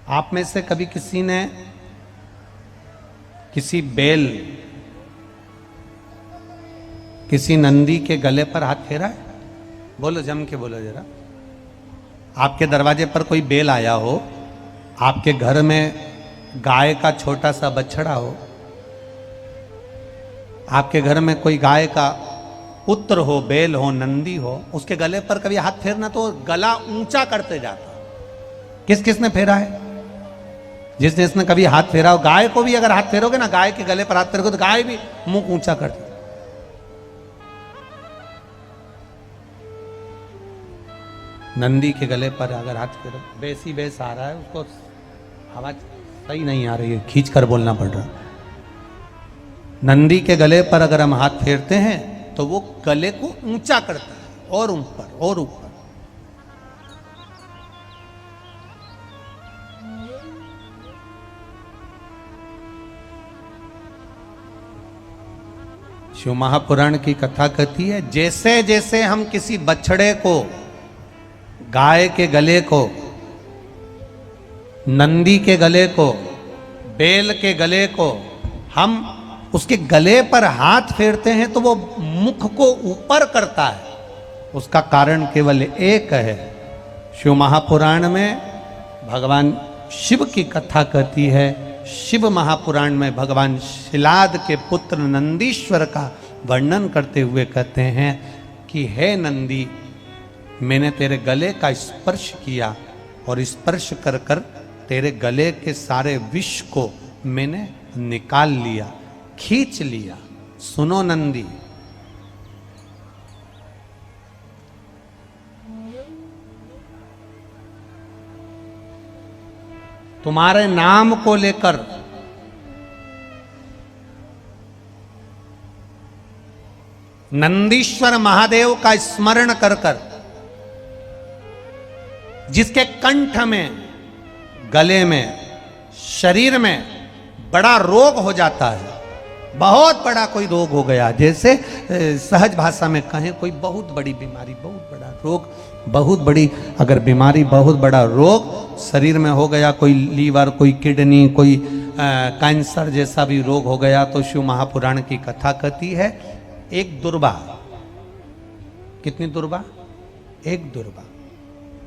आप में से कभी किसी ने किसी बेल, किसी नंदी के गले पर हाथ फेरा है? बोलो, जम के बोलो जरा। आपके दरवाजे पर कोई बेल आया हो, आपके घर में गाय का छोटा सा बछड़ा हो, आपके घर में कोई गाय का पुत्र हो, बेल हो, नंदी हो, उसके गले पर कभी हाथ फेरना तो गला ऊंचा करते जाता। किस किस ने फेरा है? जिस जिसने कभी हाथ फेरा हो। गाय को भी अगर हाथ फेरोगे ना, गाय के गले पर हाथ फेरोगे तो गाय भी मुंह ऊंचा करती। नंदी के गले पर अगर हाथ फेरो, बेसी बेस आ रहा है, उसको आवाज सही नहीं आ रही है, खींच कर बोलना पड़ रहा। नंदी के गले पर अगर हम हाथ फेरते हैं तो वो गले को ऊंचा करता है, और ऊपर और ऊपर। शिव महापुराण की कथा कहती है, जैसे जैसे हम किसी बछड़े को, गाय के गले को, नंदी के गले को, बेल के गले को हम उसके गले पर हाथ फेरते हैं तो वो मुख को ऊपर करता है। उसका कारण केवल एक है। शिव महापुराण में भगवान शिव की कथा कहती है। शिव महापुराण में भगवान शिलाद के पुत्र नंदीश्वर का वर्णन करते हुए कहते हैं कि हे नंदी, मैंने तेरे गले का स्पर्श किया और स्पर्श कर कर तेरे गले के सारे विष को मैंने निकाल लिया, खींच लिया। सुनो नंदी, तुम्हारे नाम को लेकर नंदीश्वर महादेव का स्मरण कर कर, जिसके कंठ में, गले में, शरीर में बड़ा रोग हो जाता है, बहुत बड़ा कोई रोग हो गया, जैसे सहज भाषा में कहें कोई बहुत बड़ी बीमारी, बहुत बड़ा रोग, बहुत बड़ी अगर बीमारी, बहुत बड़ा रोग शरीर में हो गया, कोई लीवर, कोई किडनी, कोई कैंसर जैसा भी रोग हो गया, तो शिव महापुराण की कथा कहती है, एक दुर्बा, कितनी दुर्बा? एक दुर्बा,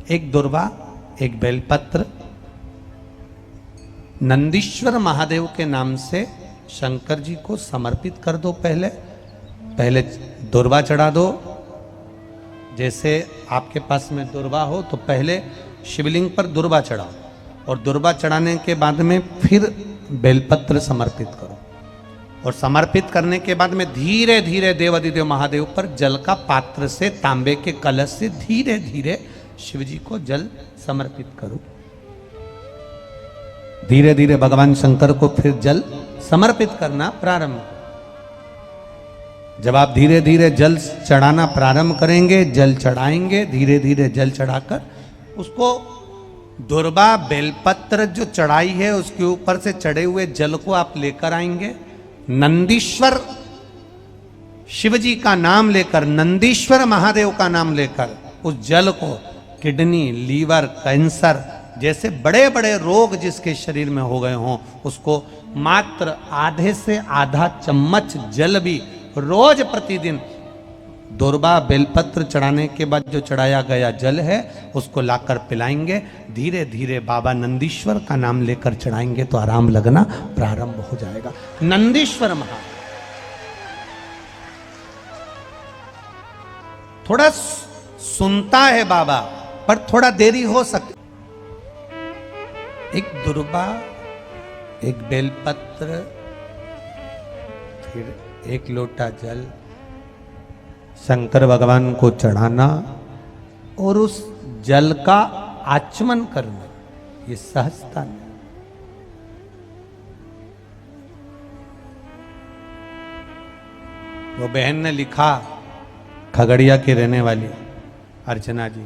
एक दुर्बा, एक बेलपत्र नंदीश्वर महादेव के नाम से शंकर जी को समर्पित कर दो। पहले दुर्बा चढ़ा दो। जैसे आपके पास में दुर्बा हो तो पहले शिवलिंग पर दुर्बा चढ़ाओ, और दुर्बा चढ़ाने के बाद में फिर बेलपत्र समर्पित करो, और समर्पित करने के बाद में धीरे धीरे देवाधिदेव महादेव पर जल का पात्र से, तांबे के कलश से धीरे धीरे शिव जी को जल समर्पित करो। धीरे धीरे भगवान शंकर को फिर जल समर्पित करना प्रारंभ। जब आप धीरे धीरे जल चढ़ाना प्रारंभ करेंगे, जल चढ़ाएंगे, धीरे धीरे जल चढ़ाकर उसको दुर्बा बेलपत्र जो चढ़ाई है उसके ऊपर से चढ़े हुए जल को आप लेकर आएंगे। नंदीश्वर शिव जी का नाम लेकर, नंदीश्वर महादेव का नाम लेकर उस जल को किडनी, लीवर, कैंसर जैसे बड़े बड़े रोग जिसके शरीर में हो गए हों, उसको मात्र आधे से आधा चम्मच जल भी रोज प्रतिदिन दुर्बा बेलपत्र चढ़ाने के बाद जो चढ़ाया गया जल है उसको लाकर पिलाएंगे। धीरे धीरे बाबा नंदीश्वर का नाम लेकर चढ़ाएंगे तो आराम लगना प्रारंभ हो जाएगा। नंदीश्वर महादेव थोड़ा सुनता है बाबा, पर थोड़ा देरी हो सकती। एक दुर्बा, एक बेलपत्र, फिर एक लोटा जल शंकर भगवान को चढ़ाना और उस जल का आचमन करना, ये सहजता नहीं। वो बहन ने लिखा, खगड़िया की रहने वाली अर्चना जी,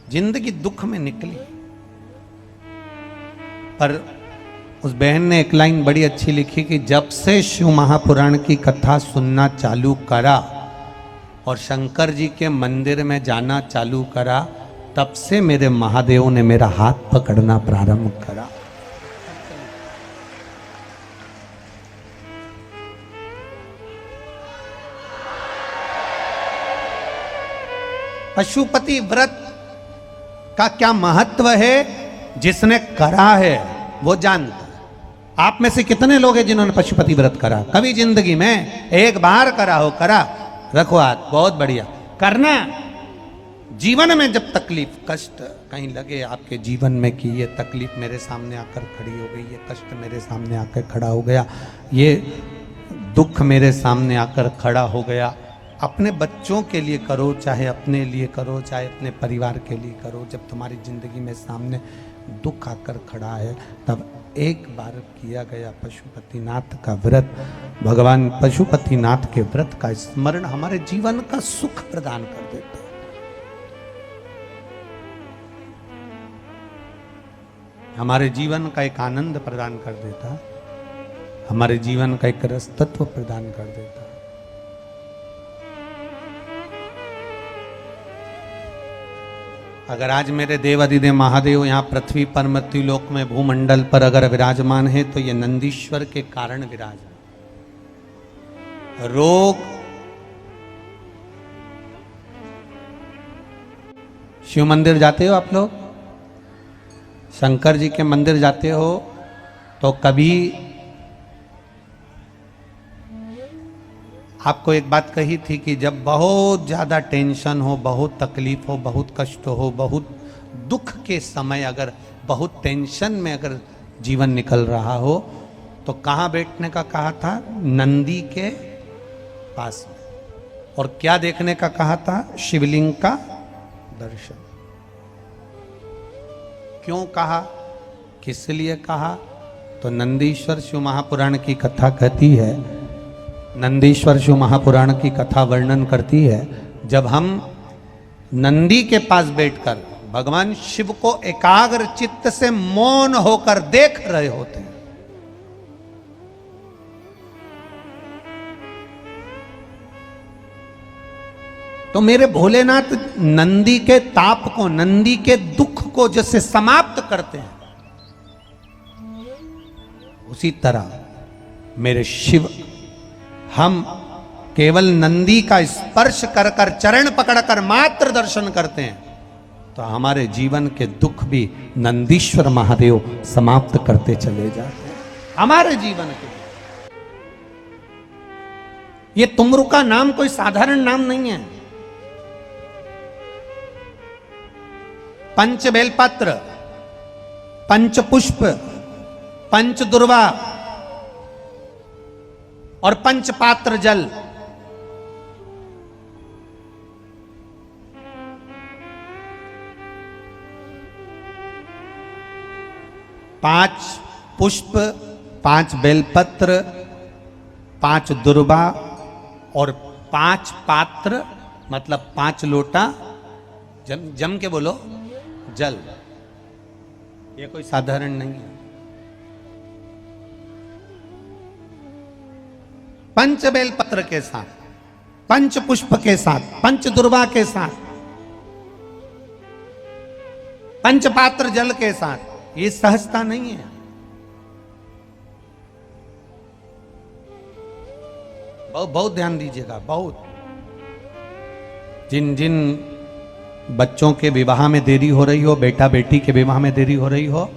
जिंदगी दुख में निकली, पर उस बहन ने एक लाइन बड़ी अच्छी लिखी कि जब से शिव महापुराण की कथा सुनना चालू करा और शंकर जी के मंदिर में जाना चालू करा, तब से मेरे महादेव ने मेरा हाथ पकड़ना प्रारंभ करा। पशुपति व्रत का क्या महत्व है, जिसने करा है वो जानता है। आप में से कितने लोग हैं जिन्होंने पशुपति व्रत करा कभी जिंदगी में? एक बार करा हो, करा, रखो हाथ, बहुत बढ़िया। करना जीवन में जब तकलीफ कष्ट कहीं लगे आपके जीवन में कि ये तकलीफ मेरे सामने आकर खड़ी हो गई, ये कष्ट मेरे सामने आकर खड़ा हो गया, ये दुख मेरे सामने आकर खड़ा हो गया, अपने बच्चों के लिए करो, चाहे अपने लिए करो, चाहे अपने परिवार के लिए करो। जब तुम्हारी जिंदगी में सामने दुख आकर खड़ा है, तब एक बार किया गया पशुपतिनाथ का व्रत, भगवान पशुपतिनाथ के व्रत का स्मरण हमारे जीवन का सुख प्रदान कर देता है। हमारे जीवन का एक आनंद प्रदान कर देता है, हमारे जीवन का एक रसतत्व प्रदान कर देता है। अगर आज मेरे देव अधिदेव महादेव यहाँ पृथ्वी पर मृत्युलोक में भूमंडल पर अगर विराजमान है, तो ये नंदीश्वर के कारण विराजमान। रोग, शिव मंदिर जाते हो आप लोग, शंकर जी के मंदिर जाते हो, तो कभी आपको एक बात कही थी कि जब बहुत ज़्यादा टेंशन हो, बहुत तकलीफ हो, बहुत कष्ट हो, बहुत दुख के समय अगर बहुत टेंशन में अगर जीवन निकल रहा हो, तो कहाँ बैठने का कहा था? नंदी के पास में। और क्या देखने का कहा था? शिवलिंग का दर्शन। क्यों कहा, किस लिए कहा? तो नंदीश्वर शिव महापुराण की कथा कहती है, नंदीश्वर शिव महापुराण की कथा वर्णन करती है, जब हम नंदी के पास बैठकर भगवान शिव को एकाग्र चित्त से मौन होकर देख रहे होते हैं, तो मेरे भोलेनाथ नंदी के ताप को, नंदी के दुख को जैसे समाप्त करते हैं, उसी तरह मेरे शिव, हम केवल नंदी का स्पर्श कर कर, चरण पकड़कर मात्र दर्शन करते हैं, तो हमारे जीवन के दुख भी नंदीश्वर महादेव समाप्त करते चले जाते हैं हमारे जीवन के। ये तुमरु का नाम कोई साधारण नाम नहीं है। पंच बेलपत्र, पंच पुष्प, पंच दुर्वा और पंच पात्र जल, पांच पुष्प, पांच बेलपत्र, पांच दुर्वा और पांच पात्र, मतलब 5 लोटा, जम के बोलो, जल। ये कोई साधारण नहीं है। पंच बेल पत्र के साथ, पंच पुष्प के साथ, पंच दुर्वा के साथ, पंच पात्र जल के साथ, ये सहजता नहीं है। बहुत बहुत ध्यान दीजिएगा। बहुत जिन जिन बच्चों के विवाह में देरी हो रही हो, बेटा बेटी के विवाह में देरी हो रही हो,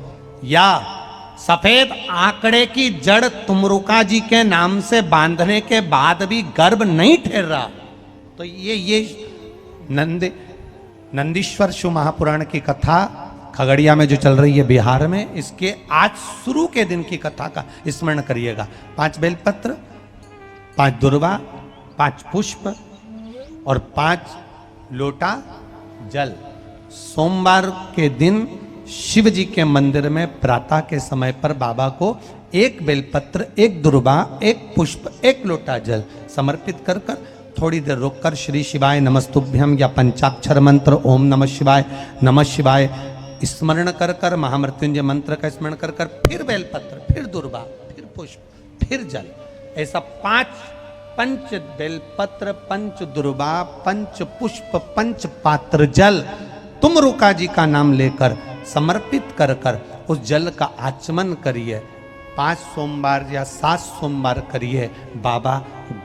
या सफेद आंकड़े की जड़ तुमरुका जी के नाम से बांधने के बाद भी गर्भ नहीं ठहर रहा, तो ये नंदीश्वर शिव महापुराण की कथा खगड़िया में जो चल रही है बिहार में, इसके आज शुरू के दिन की कथा का स्मरण करिएगा। 5 बेलपत्र, 5 दुर्वा, 5 पुष्प और 5 लोटा जल। सोमवार के दिन शिव जी के मंदिर में प्रातः के समय पर बाबा को 1 बेलपत्र, 1 दुर्वा, 1 पुष्प, 1 लोटा जल समर्पित कर कर थोड़ी देर रोककर श्री शिवाय नमस्तुभ्यम या पंचाक्षर मंत्र ओम नमः शिवाय स्मरण कर कर, महामृत्युंजय मंत्र का स्मरण कर कर, फिर बेलपत्र, फिर दुर्वा, फिर पुष्प, फिर जल, ऐसा 5 पंच बेलपत्र, पंच दुर्वा, पंच पुष्प, पंच पात्र जल तुमरुका जी का नाम लेकर समर्पित कर कर उस जल का आचमन करिए। 5 सोमवार या 7 सोमवार करिए, बाबा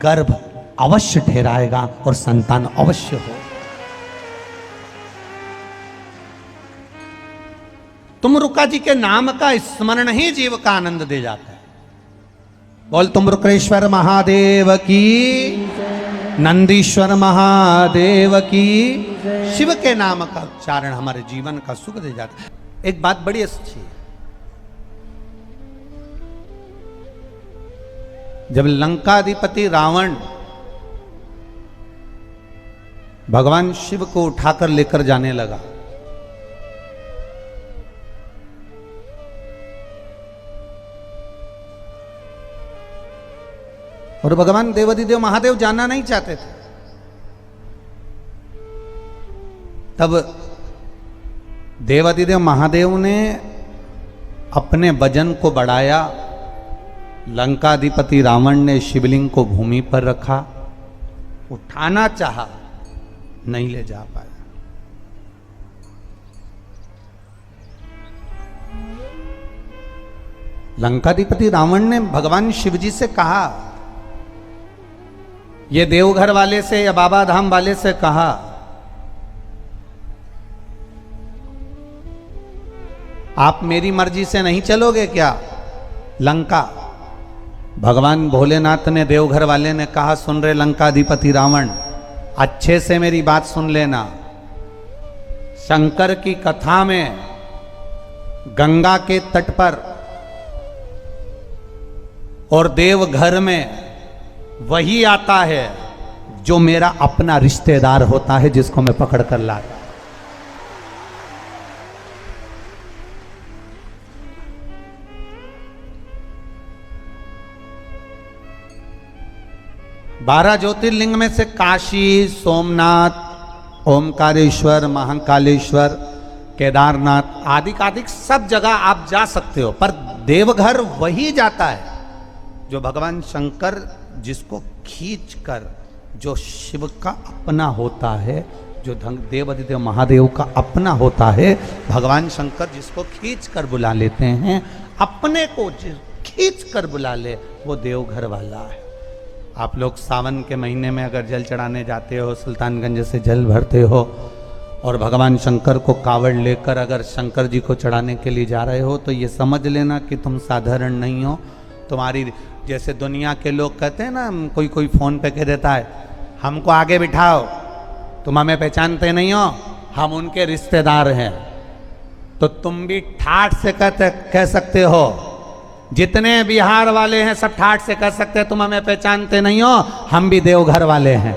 गर्भ अवश्य ठहराएगा और संतान अवश्य हो। तुमरुका जी के नाम का स्मरण ही जीव का आनंद दे जाता है। बोल तुमरुकेश्वर महादेव की, नंदीश्वर महादेव की। शिव के नाम का उच्चारण हमारे जीवन का सुख दे जाता है। एक बात बड़ी अच्छी है, जब लंकाधिपति रावण भगवान शिव को उठाकर लेकर जाने लगा, और भगवान देवाधिदेव महादेव जाना नहीं चाहते थे, तब देवाधिदेव महादेव ने अपने वजन को बढ़ाया। लंकाधिपति रावण ने शिवलिंग को भूमि पर रखा, उठाना चाहा, नहीं ले जा पाया। लंकाधिपति रावण ने भगवान शिवजी से कहा, ये देवघर वाले से या बाबा धाम वाले से कहा, आप मेरी मर्जी से नहीं चलोगे क्या लंका? भगवान भोलेनाथ ने, देवघर वाले ने कहा, सुन रहे लंकाधिपति रावण, अच्छे से मेरी बात सुन लेना। शंकर की कथा में गंगा के तट पर और देवघर में वही आता है जो मेरा अपना रिश्तेदार होता है, जिसको मैं पकड़ कर लाता। 12 ज्योतिर्लिंग में से काशी, सोमनाथ, ओमकारेश्वर, महाकालेश्वर, केदारनाथ आदि सब जगह आप जा सकते हो, पर देवघर वही जाता है जो भगवान शंकर जिसको खींच कर, जो शिव का अपना होता है, जो देवाधिदेव महादेव का अपना होता है, भगवान शंकर जिसको खींच कर बुला लेते हैं, अपने को खींच कर बुला ले, वो देवघर वाला है। आप लोग सावन के महीने में अगर जल चढ़ाने जाते हो, सुल्तानगंज से जल भरते हो और भगवान शंकर को कावड़ लेकर अगर शंकर जी को चढ़ाने के लिए जा रहे हो, तो ये समझ लेना कि तुम साधारण नहीं हो। तुम्हारी जैसे दुनिया के लोग कहते हैं ना, कोई फ़ोन पे कह देता है, हमको आगे बिठाओ, तुम हमें पहचानते नहीं हो, हम उनके रिश्तेदार हैं, तो तुम भी ठाठ से कह सकते हो, जितने बिहार वाले हैं सब ठाठ से कह सकते हैं, तुम हमें पहचानते नहीं हो, हम भी देवघर वाले हैं।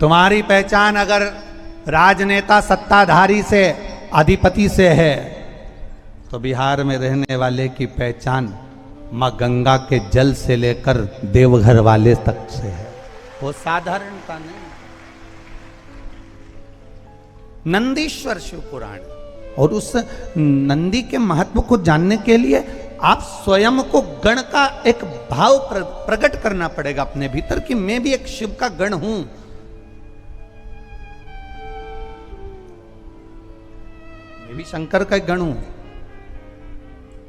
तुम्हारी पहचान अगर राजनेता सत्ताधारी से, अधिपति से है, तो बिहार में रहने वाले की पहचान माँ गंगा के जल से लेकर देवघर वाले तक से है, वो साधारणता नहीं। नंदीश्वर शिव पुराण, और उस नंदी के महत्व को जानने के लिए आप स्वयं को गण का एक भाव प्रकट करना पड़ेगा अपने भीतर कि मैं भी एक शिव का गण हूं। मैं भी शंकर का एक गण हूं।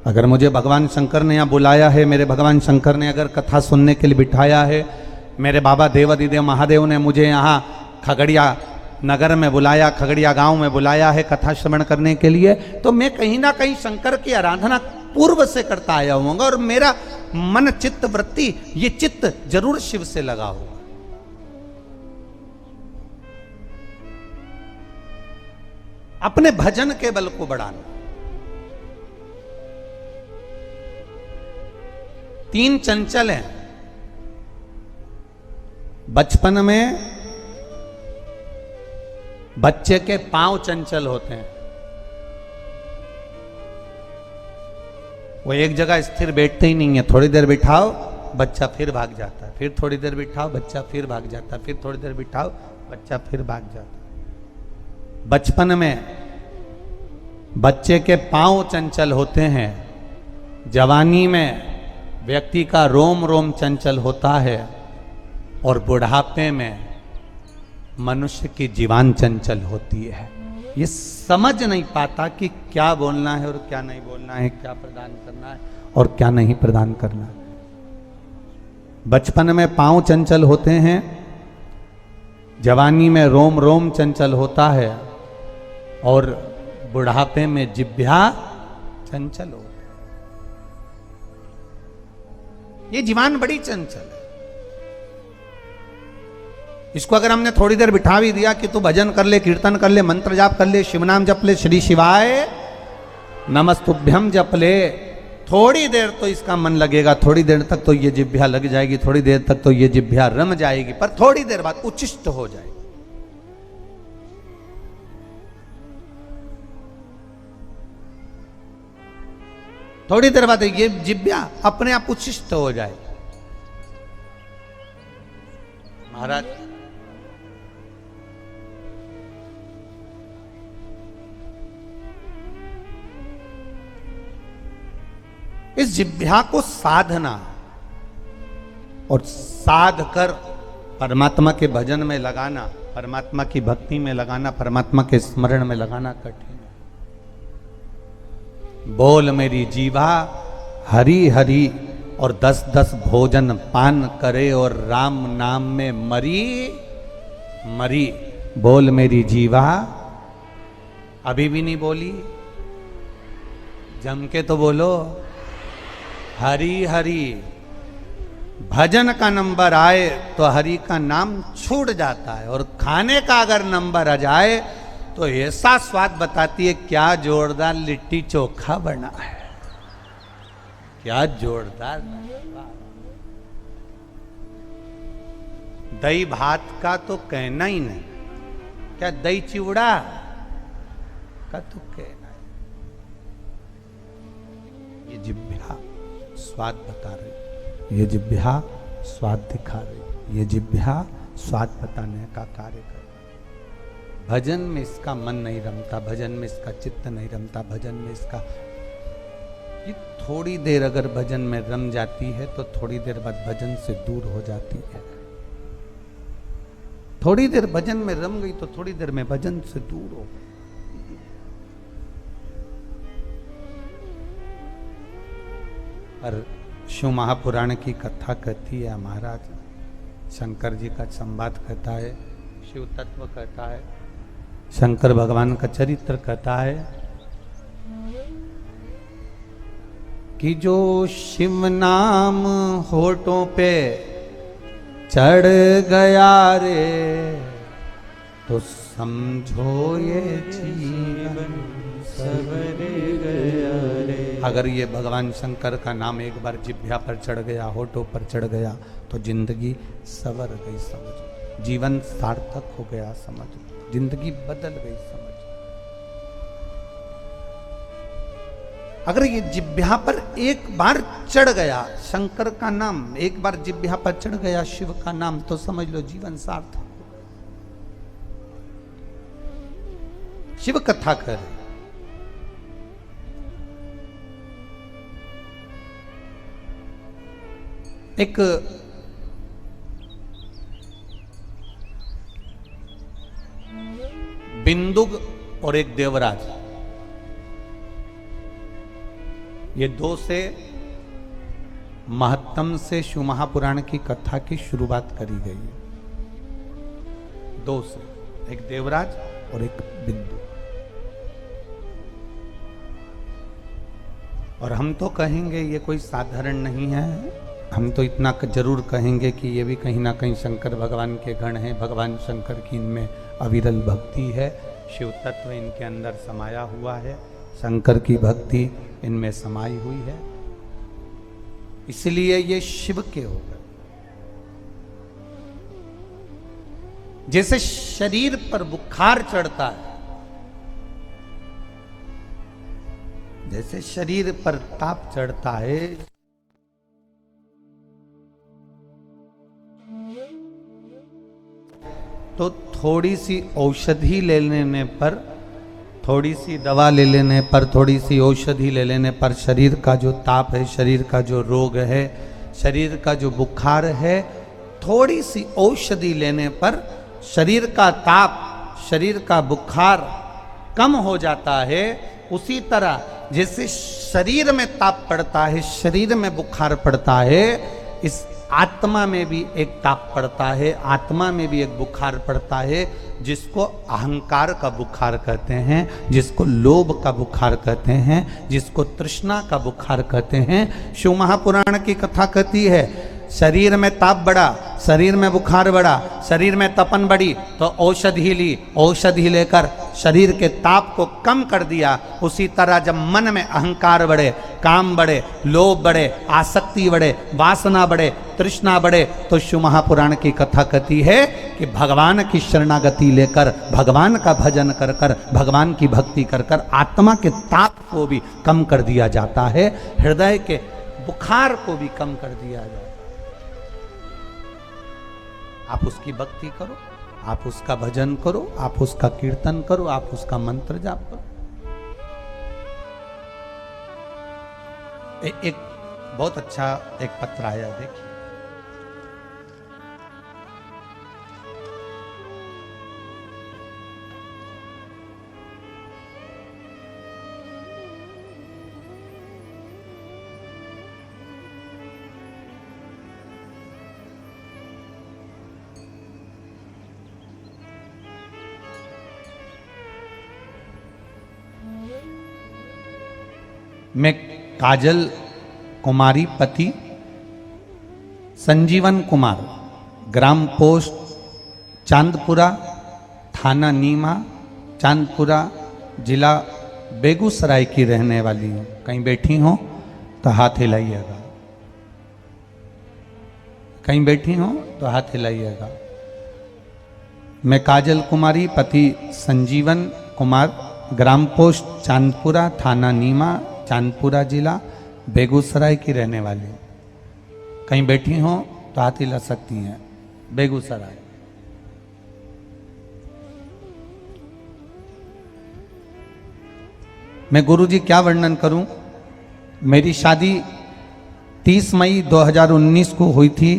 अगर मुझे भगवान शंकर ने यहां बुलाया है, मेरे भगवान शंकर ने अगर कथा सुनने के लिए बिठाया है, मेरे बाबा देवाधिदेव महादेव ने मुझे यहाँ खगड़िया नगर में बुलाया, खगड़िया गांव में बुलाया है कथा श्रवण करने के लिए, तो मैं कहीं ना कहीं शंकर की आराधना पूर्व से करता आया हूँगा, और मेरा मन, चित्त, वृत्ति, ये चित्त जरूर शिव से लगा होगा। अपने भजन के बल को बढ़ाना। 3 चंचल हैं। बचपन में बच्चे के पांव चंचल होते हैं, वो एक जगह स्थिर बैठते ही नहीं है। थोड़ी देर बिठाओ, बच्चा फिर भाग जाता है, फिर थोड़ी देर बिठाओ, बच्चा फिर भाग जाता है, फिर थोड़ी देर बिठाओ, बच्चा फिर भाग जाता है। बचपन में बच्चे के पांव चंचल होते हैं, जवानी में व्यक्ति का रोम रोम चंचल होता है, और बुढ़ापे में मनुष्य की जीवान चंचल होती है। ये समझ नहीं पाता कि क्या बोलना है और क्या नहीं बोलना है, क्या प्रदान करना है और क्या नहीं प्रदान करना है। बचपन में पांव चंचल होते हैं, जवानी में रोम रोम चंचल होता है और बुढ़ापे में जिह्वा चंचल हो। ये जीवान बड़ी चंचल है। इसको अगर हमने थोड़ी देर बिठा भी दिया कि तू भजन कर ले, कीर्तन कर ले, मंत्र जाप कर ले, शिव नाम जप ले, श्री शिवाय नमस्तुभ्यम जप ले, थोड़ी देर तो इसका मन लगेगा, थोड़ी देर तक तो ये जिह्वा लग जाएगी, थोड़ी देर तक तो ये जिह्वा रम जाएगी, पर थोड़ी देर बाद उच्छिष्ट हो जाएगी। थोड़ी देर बाद ये जिह्वा अपने आप उच्छिष्ट हो जाए। महाराज इस जिह्वा को साधना और साध कर परमात्मा के भजन में लगाना, परमात्मा की भक्ति में लगाना, परमात्मा के स्मरण में लगाना कठिन है। बोल मेरी जीवा हरि हरि और 10-10 भोजन पान करे और राम नाम में मरी मरी। बोल मेरी जीवा, अभी भी नहीं बोली, जम के तो बोलो। हरि हरि भजन का नंबर आए तो हरि का नाम छूट जाता है, और खाने का अगर नंबर आ जाए तो ऐसा स्वाद बताती है, क्या जोरदार लिट्टी चोखा बना है, क्या जोरदार। दही भात का तो कहना ही नहीं, क्या दही चिवड़ा का तो कहना है। ये जिह्वा स्वाद बता रही, ये जिह्वा स्वाद दिखा रही, ये जिह्वा स्वाद बताने का कार्य कर रही। भजन में इसका मन नहीं रमता, भजन में इसका चित्त नहीं रमता, भजन में इसका, ये थोड़ी देर अगर भजन में रम जाती है तो थोड़ी देर बाद भजन से दूर हो जाती है। थोड़ी देर भजन में रम गई तो थोड़ी देर में भजन से दूर हो गई। और शिव महापुराण की कथा कहती है महाराज, शंकर जी का संवाद कहता है, शिव तत्व कहता है, शंकर भगवान का चरित्र कहता है कि जो शिव नाम होठों पे चढ़ गया रे, तो समझो ये जीवन सवर गया रे। अगर ये भगवान शंकर का नाम एक बार जिह्वा पर चढ़ गया, होठों पर चढ़ गया, तो जिंदगी सवर गई समझ, जीवन सार्थक हो गया समझ, जिंदगी बदल गई समझ। अगर ये जिह्वा पर एक बार चढ़ गया शंकर का नाम, एक बार जिह्वा पर चढ़ गया शिव का नाम, तो समझ लो जीवन सार्थक। शिव कथा कर, एक बिंदुक और एक देवराज, ये दो से महत्तम से शिव महापुराण की कथा की शुरुआत करी गई है। दो से, एक देवराज और एक बिंदु। और हम तो कहेंगे ये कोई साधारण नहीं है, हम तो इतना जरूर कहेंगे कि ये भी कहीं ना कहीं शंकर भगवान के गण हैं। भगवान शंकर की इनमें अविरल भक्ति है, शिव तत्व इनके अंदर समाया हुआ है, शंकर की भक्ति इनमें समाई हुई है, इसलिए ये शिव के हो गए। जैसे शरीर पर बुखार चढ़ता है, जैसे शरीर पर ताप चढ़ता है, तो थोड़ी सी औषधि ले लेने पर, थोड़ी सी दवा ले लेने पर, थोड़ी सी औषधि ले लेने पर शरीर का जो ताप है, शरीर का जो रोग है, शरीर का जो बुखार है, थोड़ी सी औषधि लेने पर शरीर का ताप, शरीर का बुखार कम हो जाता है। उसी तरह जैसे शरीर में ताप पड़ता है, शरीर में बुखार पड़ता है, इस आत्मा में भी एक ताप पड़ता है, आत्मा में भी एक बुखार पड़ता है, जिसको अहंकार का बुखार कहते हैं, जिसको लोभ का बुखार कहते हैं, जिसको तृष्णा का बुखार कहते हैं। शिव महापुराण की कथा कहती है, शरीर में ताप बढ़ा, शरीर में बुखार बढ़ा, शरीर में तपन बढ़ी, तो औषधि ली, औषधि लेकर शरीर के ताप को कम कर दिया। उसी तरह जब मन में अहंकार बढ़े, काम बढ़े, लोभ बढ़े, आसक्ति बढ़े, वासना बढ़े, तृष्णा बढ़े, तो शिव महापुराण की कथा कहती है कि भगवान की शरणागति लेकर, भगवान का भजन कर कर, भगवान की भक्ति कर कर आत्मा के ताप को भी कम कर दिया जाता है, हृदय के बुखार को भी कम कर दिया जाता है। आप उसकी भक्ति करो, आप उसका भजन करो, आप उसका कीर्तन करो, आप उसका मंत्र जाप करो। एक बहुत अच्छा एक पत्र आया, देखिए। मैं काजल कुमारी पति संजीवन कुमार, ग्राम पोस्ट चांदपुरा, थाना नीमा, चांदपुरा, जिला बेगूसराय की रहने वाली हूँ। कहीं बैठी हो तो हाथ हिलाइएगा, कहीं बैठी हो तो हाथ हिलाइएगा। मैं काजल कुमारी पति संजीवन कुमार, ग्राम पोस्ट चांदपुरा, थाना नीमा, चांदपुरा, जिला बेगूसराय की रहने वाली। कहीं बैठी हो तो हाथ हिला सकती हैं। बेगूसराय। मैं गुरुजी क्या वर्णन करूं। मेरी शादी 30 मई 2019 को हुई थी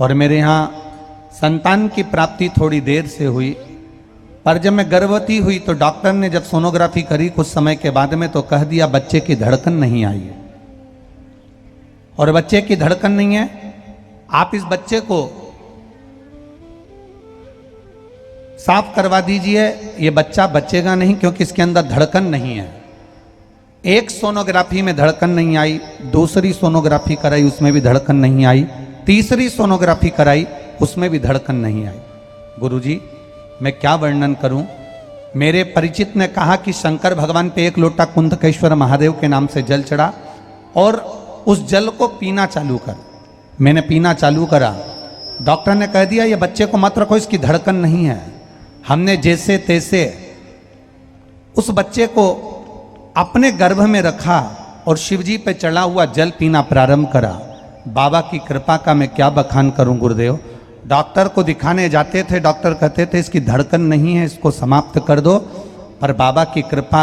और मेरे यहाँ संतान की प्राप्ति थोड़ी देर से हुई। पर जब मैं गर्भवती हुई तो डॉक्टर ने जब सोनोग्राफी करी कुछ समय के बाद में, तो कह दिया बच्चे की धड़कन नहीं आई है। और बच्चे की धड़कन नहीं है, आप इस बच्चे को साफ करवा दीजिए, ये बच्चा बचेगा नहीं क्योंकि इसके अंदर धड़कन नहीं है। एक सोनोग्राफी में धड़कन नहीं आई, दूसरी सोनोग्राफी कराई उसमें भी धड़कन नहीं आई, तीसरी सोनोग्राफी कराई उसमें भी धड़कन नहीं आई। गुरुजी मैं क्या वर्णन करूं। मेरे परिचित ने कहा कि शंकर भगवान पे एक लोटा कुंदकेश्वर महादेव के नाम से जल चढ़ा और उस जल को पीना चालू कर। मैंने पीना चालू करा, डॉक्टर ने कह दिया ये बच्चे को मत रखो, इसकी धड़कन नहीं है। हमने जैसे तैसे उस बच्चे को अपने गर्भ में रखा और शिवजी पे चढ़ा हुआ जल पीना प्रारंभ करा। बाबा की कृपा का मैं क्या बखान करूं गुरुदेव। डॉक्टर को दिखाने जाते थे, डॉक्टर कहते थे इसकी धड़कन नहीं है, इसको समाप्त कर दो। पर बाबा की कृपा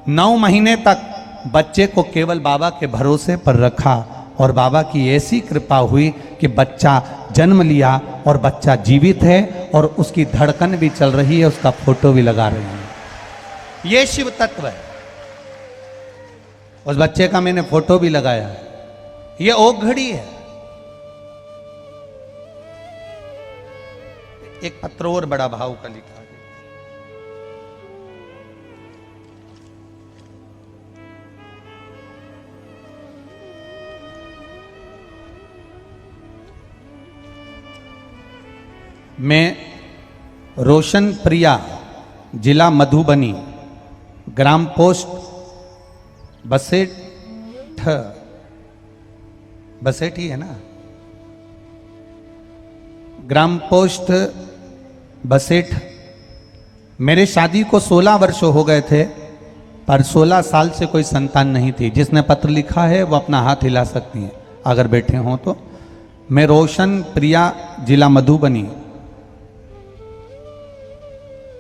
9 महीने तक बच्चे को केवल बाबा के भरोसे पर रखा और बाबा की ऐसी कृपा हुई कि बच्चा जन्म लिया और बच्चा जीवित है और उसकी धड़कन भी चल रही है, उसका फोटो भी लगा रही है। ये शिव तत्व है। उस बच्चे का मैंने फोटो भी लगाया है। ये ओघड़ी है। एक पत्र और बड़ा भाव का लिखा है। मैं रोशन प्रिया, जिला मधुबनी, ग्राम पोस्ट बसेठ ही है ना, ग्राम पोस्ट बसेठ। मेरे शादी को 16 वर्ष हो गए थे पर 16 साल से कोई संतान नहीं थी। जिसने पत्र लिखा है वो अपना हाथ हिला सकती हैं अगर बैठे हों तो। मैं रोशन प्रिया, जिला मधुबनी।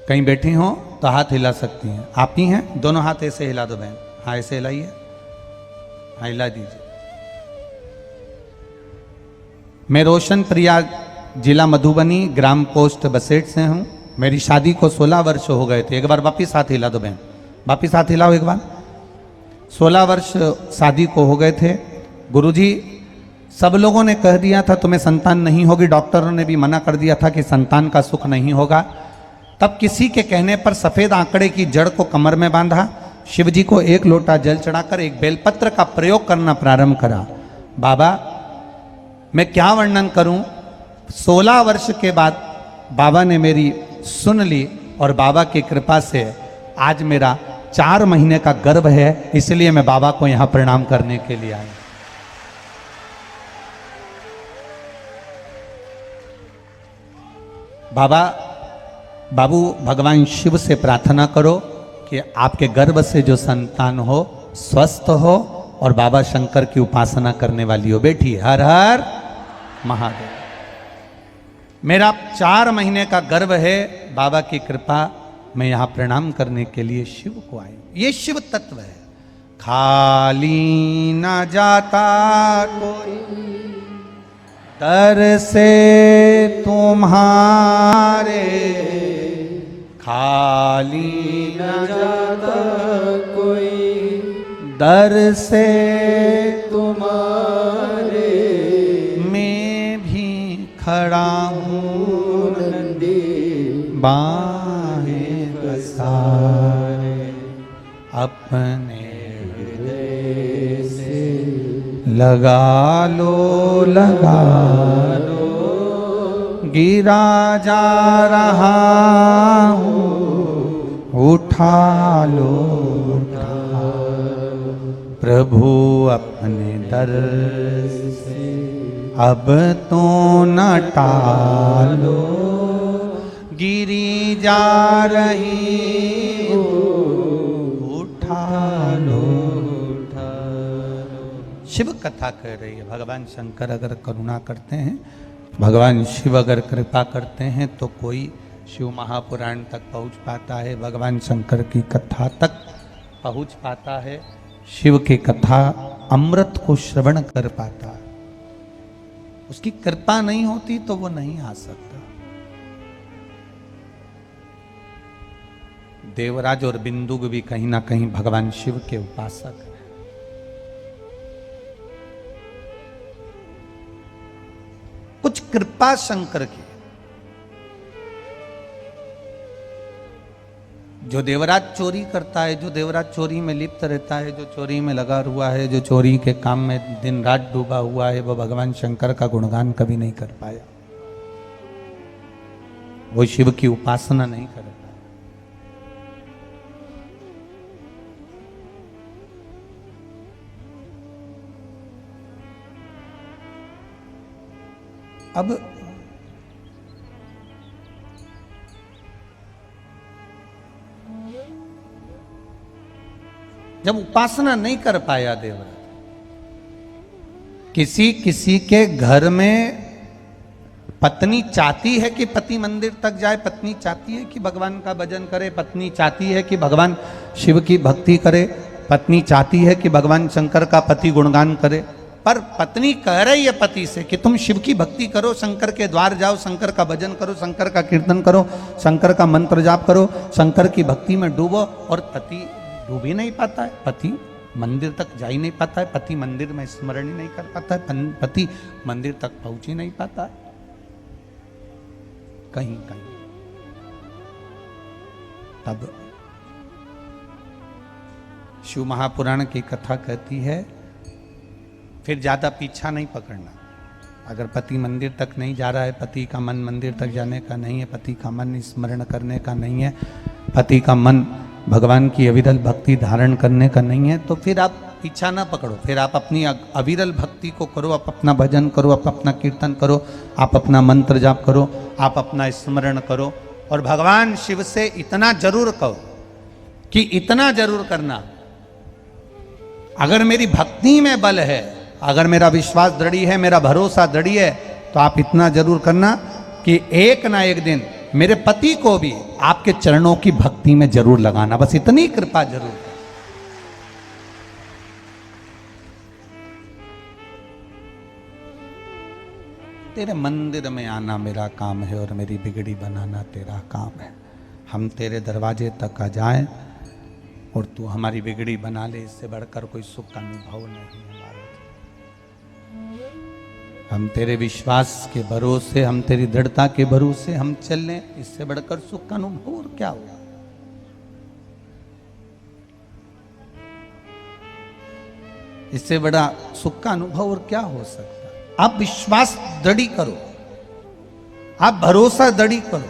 कहीं बैठी हो तो हाथ हिला सकती हैं। आप ही हैं, दोनों हाथ ऐसे हिला दो बहन। हाँ ऐसे हिलाइए, हाँ हिला दीजिए। मैं रोशन प्रिया, जिला मधुबनी, ग्राम पोस्ट बसेट से हूँ। मेरी शादी को 16 वर्ष हो गए थे। एक बार वापिस हाथ हिला दो बहन, वापिस हाथ हिलाओ एक बार। 16 वर्ष शादी को हो गए थे। गुरुजी सब लोगों ने कह दिया था तुम्हें संतान नहीं होगी, डॉक्टरों ने भी मना कर दिया था कि संतान का सुख नहीं होगा। तब किसी के कहने पर सफेद आंकड़े की जड़ को कमर में बांधा, शिव जी को 1 लोटा जल चढ़ाकर एक बेलपत्र का प्रयोग करना प्रारंभ करा। बाबा मैं क्या वर्णन करूं, 16 वर्ष के बाद बाबा ने मेरी सुन ली और बाबा की कृपा से आज मेरा 4 महीने का गर्भ है, इसलिए मैं बाबा को यहां प्रणाम करने के लिए आया। बाबू भगवान शिव से प्रार्थना करो कि आपके गर्भ से जो संतान हो स्वस्थ हो और बाबा शंकर की उपासना करने वाली हो। बेटी हर हर महादेव। मेरा 4 महीने का गर्भ है, बाबा की कृपा, मैं यहाँ प्रणाम करने के लिए शिव को आया। ये शिव तत्व है। खाली ना जाता कोई दर से तुम्हारे, खाली न जाता कोई दर से तुम्हारे, मैं भी खड़ा हूँ नंदी बाहें पसारे, अपने हृदय से लगा लो गिरा जा रहा हूँ, उठा लो प्रभु अपने दर से, अब तो न टालो, गिरी जा रही हो, उठा लो। शिव कथा कह रही है। भगवान शंकर अगर करुणा करते हैं, भगवान शिव अगर कृपा करते हैं तो कोई शिव महापुराण तक पहुंच पाता है, भगवान शंकर की कथा तक पहुंच पाता है, शिव की कथा अमृत को श्रवण कर पाता है। उसकी कृपा नहीं होती तो वो नहीं आ सकता। देवराज और बिंदुक भी कहीं ना कहीं भगवान शिव के उपासक है। कुछ कृपा शंकर की। जो देवराज चोरी करता है, जो देवराज चोरी में लिप्त रहता है, जो चोरी में लगा हुआ है, जो चोरी के काम में दिन रात डूबा हुआ है, वो भगवान शंकर का गुणगान कभी नहीं कर पाया, वो शिव की उपासना नहीं कर पाया। अब जब उपासना नहीं कर पाया देवराज, किसी के घर में पत्नी चाहती है कि पति मंदिर तक जाए, पत्नी चाहती है कि भगवान का भजन करे, पत्नी चाहती है कि भगवान शिव की भक्ति करे, पत्नी चाहती है कि भगवान शंकर का पति गुणगान करे, पर पत्नी कह रही है पति से कि तुम शिव की भक्ति करो, शंकर के द्वार जाओ, शंकर का भजन करो, शंकर का कीर्तन करो, शंकर का मंत्र जाप करो, शंकर की भक्ति में डूबो, और पति डूब ही नहीं पाता है, पति मंदिर तक जा ही नहीं पाता है, पति मंदिर में स्मरण ही नहीं कर पाता है, पति मंदिर तक पहुंच ही नहीं पाता है। कहीं कहीं तब शिव महापुराण की कथा कहती है फिर ज्यादा पीछा नहीं पकड़ना। अगर पति मंदिर तक नहीं जा रहा है, पति का मन मंदिर तक जाने का नहीं है, पति का मन स्मरण करने का नहीं है, पति का मन भगवान की अविरल भक्ति धारण करने का नहीं है, तो फिर आप पीछा ना पकड़ो, फिर आप अपनी अविरल भक्ति को करो, आप अपना भजन करो, आप अपना कीर्तन करो, आप अपना मंत्र जाप करो, आप अपना स्मरण करो, और भगवान शिव से इतना जरूर कहो कि इतना जरूर करना, अगर मेरी भक्ति में बल है, अगर मेरा विश्वास दृढ़ है, मेरा भरोसा दृढ़ है, तो आप इतना जरूर करना कि एक ना एक दिन मेरे पति को भी आपके चरणों की भक्ति में जरूर लगाना, बस इतनी कृपा जरूर। तेरे मंदिर में आना मेरा काम है और मेरी बिगड़ी बनाना तेरा काम है। हम तेरे दरवाजे तक आ जाएं और तू हमारी बिगड़ी बना ले, इससे बढ़कर कोई सुख का अनुभव नहीं है हमारे। हम तेरे विश्वास के भरोसे, हम तेरी दृढ़ता के भरोसे हम चल लें, इससे बढ़कर सुख का अनुभव और क्या होगा। इससे बड़ा सुख का अनुभव और क्या हो सकता है। आप विश्वास दृढ़ करो, आप भरोसा दृढ़ करो,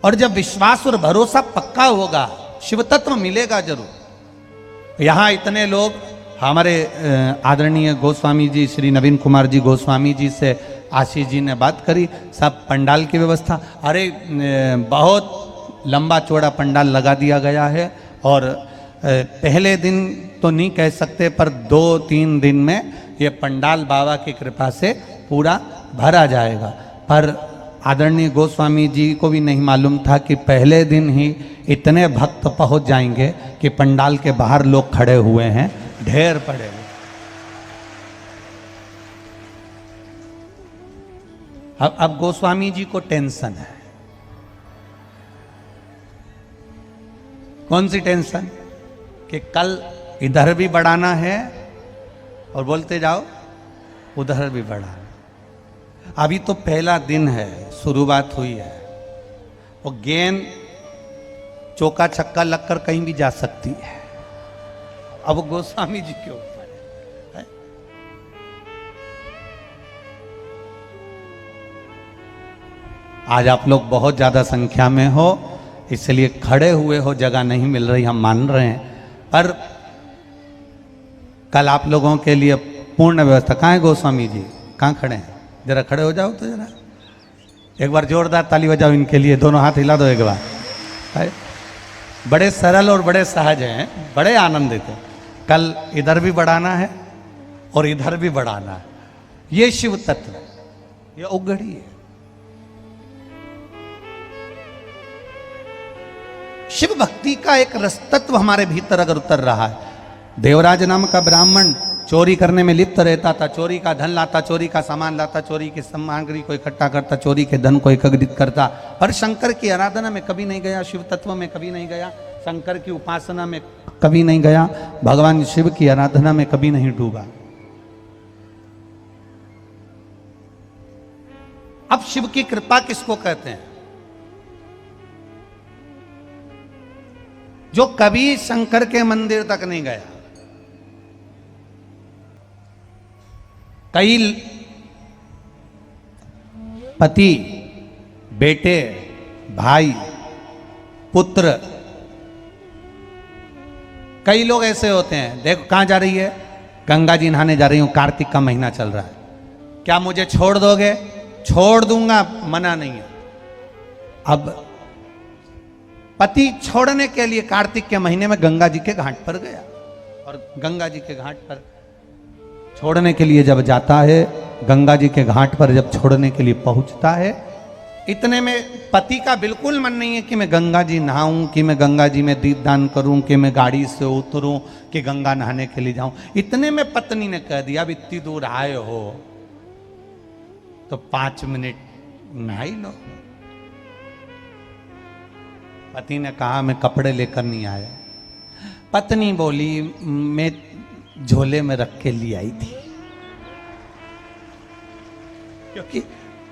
और जब विश्वास और भरोसा पक्का होगा शिव तत्व मिलेगा जरूर। यहां इतने लोग, हमारे आदरणीय गोस्वामी जी श्री नवीन कुमार जी गोस्वामी जी से आशीष जी ने बात करी, सब पंडाल की व्यवस्था, अरे बहुत लंबा चौड़ा पंडाल लगा दिया गया है। और पहले दिन तो नहीं कह सकते, पर 2-3 दिन में ये पंडाल बाबा की कृपा से पूरा भरा जाएगा। पर आदरणीय गोस्वामी जी को भी नहीं मालूम था कि पहले दिन ही इतने भक्त पहुंच जाएंगे कि पंडाल के बाहर लोग खड़े हुए हैं, ढेर पड़े हुए। अब गोस्वामी जी को टेंशन है। कौन सी टेंशन? कि कल इधर भी बढ़ाना है और बोलते जाओ उधर भी बढ़ाना। अभी तो पहला दिन है, शुरुआत हुई है, और गेंद चौका छक्का लगकर कहीं भी जा सकती है। अब गोस्वामी जी के ऊपर है। आज आप लोग बहुत ज्यादा संख्या में हो, इसलिए खड़े हुए हो, जगह नहीं मिल रही, हम मान रहे हैं। पर कल आप लोगों के लिए पूर्ण व्यवस्था। कहाँ है गोस्वामी जी, कहाँ खड़े हैं? जरा खड़े हो जाओ तो जरा, एक बार जोरदार ताली बजाओ इनके लिए, दोनों हाथ हिला दो एक बार। है? बड़े सरल और बड़े सहज हैं, बड़े आनंदित हैं। कल इधर भी बढ़ाना है और इधर भी बढ़ाना है। ये शिव तत्व, ये उगड़ी है। शिव भक्ति का एक रस तत्व हमारे भीतर अगर उतर रहा है। देवराज नाम का ब्राह्मण चोरी करने में लिप्त रहता था, चोरी का धन लाता, चोरी का सामान लाता, चोरी की सामग्री को इकट्ठा करता, चोरी के धन को एकत्रित करता, पर शंकर की आराधना में कभी नहीं गया, शिव तत्व में कभी नहीं गया, शंकर की उपासना में कभी नहीं गया, भगवान शिव की आराधना में कभी नहीं डूबा। अब शिव की कृपा किसको कहते हैं? जो कभी शंकर के मंदिर तक नहीं गया। कई पति, बेटे, भाई, पुत्र, कई लोग ऐसे होते हैं। देखो कहां जा रही है? गंगा जी नहाने जा रही हूं, कार्तिक का महीना चल रहा है, क्या मुझे छोड़ दोगे? छोड़ दूंगा, मना नहीं है। अब पति छोड़ने के लिए कार्तिक के महीने में गंगा जी के घाट पर गया, और गंगा जी के घाट पर छोड़ने के लिए जब जाता है, गंगा जी के घाट पर जब छोड़ने के लिए पहुंचता है, इतने में पति का बिल्कुल मन नहीं है कि मैं गंगा जी नहाऊं, कि मैं गंगा जी में दीपदान करूं, कि मैं गाड़ी से उतरूं, कि गंगा नहाने के लिए जाऊं। इतने में पत्नी ने कह दिया, अब इतनी दूर आए हो तो 5 मिनट नहा ही लो। पति ने कहा मैं कपड़े लेकर नहीं आया। पत्नी बोली मैं झोले में रख के ले आई थी, क्योंकि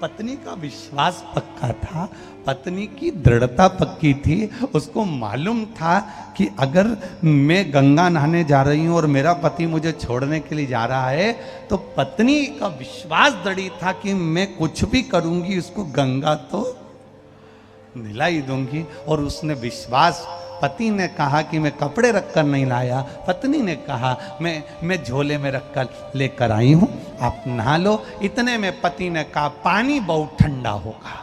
पत्नी का विश्वास पक्का था, पत्नी की दृढ़ता पक्की थी। उसको मालूम था कि अगर मैं गंगा नहाने जा रही हूं और मेरा पति मुझे छोड़ने के लिए जा रहा है, तो पत्नी का विश्वास दृढ़ था कि मैं कुछ भी करूंगी, उसको गंगा तो नीला ही दूंगी। और उसने विश्वास, पति ने कहा कि मैं कपड़े रखकर नहीं लाया, पत्नी ने कहा मैं झोले में रखकर लेकर आई हूं, आप नहा लो। इतने में पति ने कहा पानी बहुत ठंडा होगा।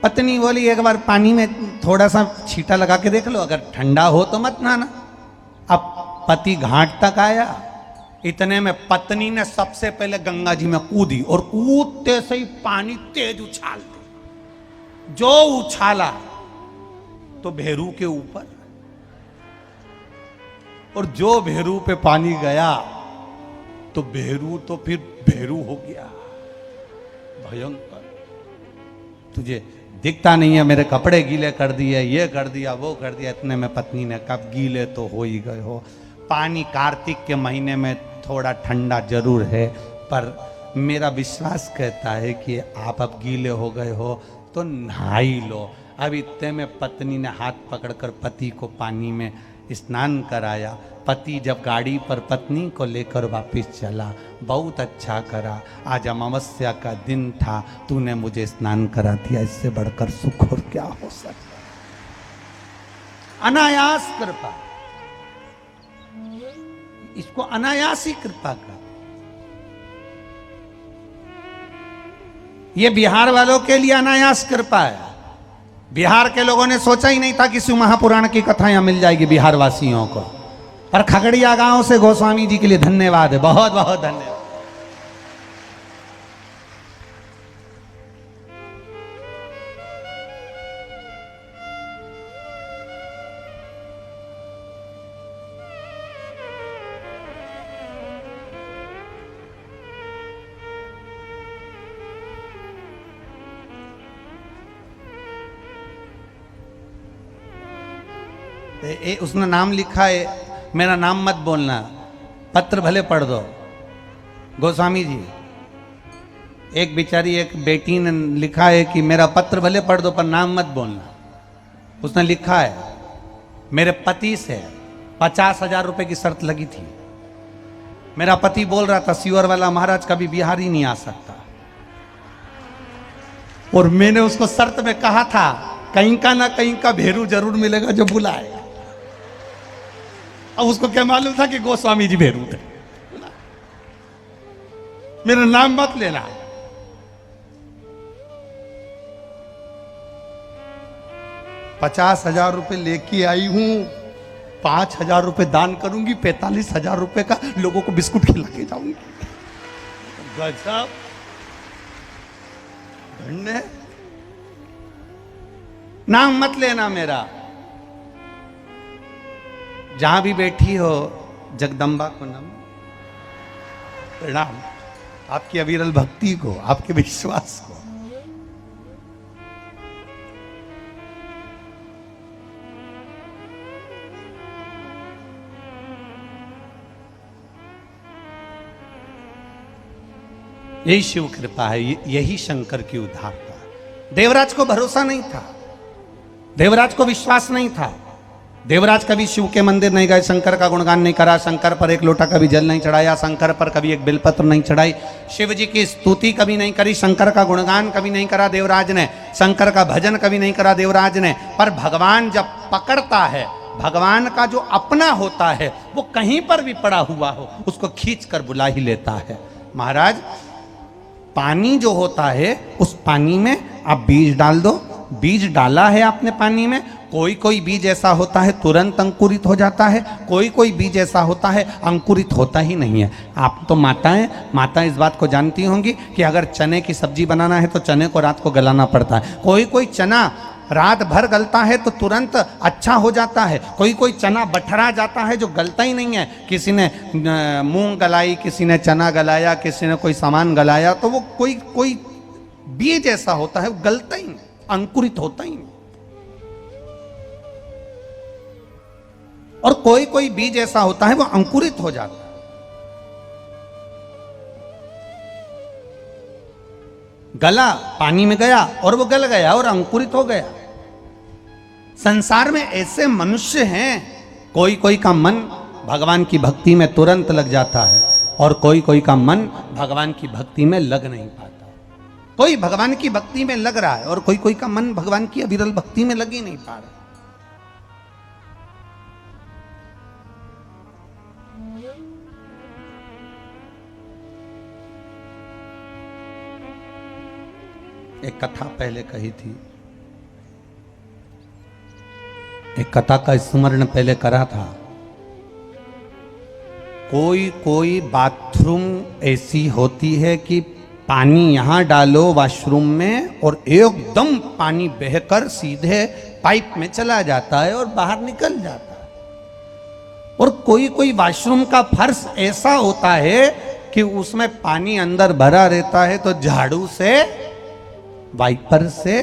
पत्नी बोली एक बार पानी में थोड़ा सा छींटा लगा के देख लो, अगर ठंडा हो तो मत नहाना। अब पति घाट तक आया, इतने में पत्नी ने सबसे पहले गंगा जी में कूदी, और कूदते से ही पानी तेज उछाल दी। जो उछाला तो भेरू के ऊपर, और जो भेरू पे पानी गया तो भेरू तो फिर भेरू हो गया, भयंकर। तुझे दिखता नहीं है, मेरे कपड़े गीले कर दिए, ये कर दिया, वो कर दिया। इतने में पत्नी ने कहा गीले तो हो ही गए हो, पानी कार्तिक के महीने में थोड़ा ठंडा जरूर है, पर मेरा विश्वास कहता है कि आप अब गीले हो गए हो तो नहा ही लो। अब इतने में पत्नी ने हाथ पकड़कर पति को पानी में स्नान कराया। पति जब गाड़ी पर पत्नी को लेकर वापस चला, बहुत अच्छा करा, आज अमावस्या का दिन था, तूने मुझे स्नान करा दिया, इससे बढ़कर सुख और क्या हो सकता। अनायास कृपा, इसको अनायास ही कृपा का। ये बिहार वालों के लिए अनायास कृपा है। बिहार के लोगों ने सोचा ही नहीं था कि शिव महापुराण की कथा यहां मिल जाएगी बिहार वासियों को। और खगड़िया गांव से गोस्वामी जी के लिए धन्यवाद है, बहुत बहुत धन्यवाद। उसने नाम लिखा है, मेरा नाम मत बोलना, पत्र भले पढ़ दो। गोस्वामी जी, एक बेचारी एक बेटी ने लिखा है कि मेरा पत्र भले पढ़ दो पर नाम मत बोलना। उसने लिखा है, मेरे पति से 50,000 रुपए की शर्त लगी थी। मेरा पति बोल रहा था सीवर वाला महाराज कभी बिहार ही नहीं आ सकता, और मैंने उसको शर्त में कहा था कहीं का ना कहीं का भेरू जरूर मिलेगा जो बुलाएगा। अब उसको क्या मालूम था कि गोस्वामी जी भेरू थे। मेरा नाम मत लेना। ₹50,000 रुपए लेके आई हूं, 5,000 रुपए दान करूंगी, 45,000 रुपए का लोगों को बिस्कुट खिला के जाऊंगी। गजब धन्य। नाम मत लेना मेरा। जहां भी बैठी हो जगदम्बा को नमन, प्रणाम आपकी अविरल भक्ति को, आपके विश्वास को। यही शिव कृपा है, यही शंकर की उदारता। देवराज को भरोसा नहीं था, देवराज को विश्वास नहीं था। देवराज कभी शिव के मंदिर नहीं गए, शंकर का गुणगान नहीं करा, शंकर पर एक लोटा कभी जल नहीं चढ़ाया, शंकर पर कभी एक बिलपत्र नहीं चढ़ाई, शिव जी की स्तुति कभी नहीं करी, शंकर का गुणगान कभी नहीं करा देवराज ने, शंकर का भजन कभी नहीं करा देवराज ने। पर भगवान जब पकड़ता है, भगवान का जो अपना होता है वो कहीं पर भी पड़ा हुआ हो उसको खींच कर बुला ही लेता है। महाराज, पानी जो होता है उस पानी में आप बीज डाल दो, बीज डाला है आपने पानी में, कोई कोई बीज ऐसा होता है तुरंत अंकुरित हो जाता है, कोई कोई बीज ऐसा होता है अंकुरित होता ही नहीं है। आप तो माताएं इस बात को जानती होंगी कि अगर चने की सब्जी बनाना है तो चने को रात को गलाना पड़ता है। कोई कोई चना रात भर गलता है तो तुरंत अच्छा हो जाता है, कोई कोई चना बठरा जाता है जो गलता ही नहीं है। किसी ने मूंग गलाई, किसी ने चना गलाया, किसी ने कोई सामान गलाया, तो वो कोई कोई बीज ऐसा होता है वो गलता ही नहीं, अंकुरित होता ही नहीं। और कोई कोई बीज ऐसा होता है वो अंकुरित हो जाता है। गला, पानी में गया और वो गल गया और अंकुरित हो गया। संसार में ऐसे मनुष्य हैं, कोई कोई का मन भगवान की भक्ति में तुरंत लग जाता है और कोई कोई का मन भगवान की भक्ति में लग नहीं पाता। कोई भगवान की भक्ति में लग रहा है और कोई कोई का मन भगवान की अविरल भक्ति में लग ही नहीं पा रहा। एक कथा पहले कही थी, एक कथा का स्मरण पहले करा था। कोई कोई बाथरूम ऐसी होती है कि पानी यहाँ डालो वॉशरूम में और एकदम पानी बहकर सीधे पाइप में चला जाता है और बाहर निकल जाता है। और कोई कोई वॉशरूम का फर्श ऐसा होता है कि उसमें पानी अंदर भरा रहता है, तो झाड़ू से वाइपर से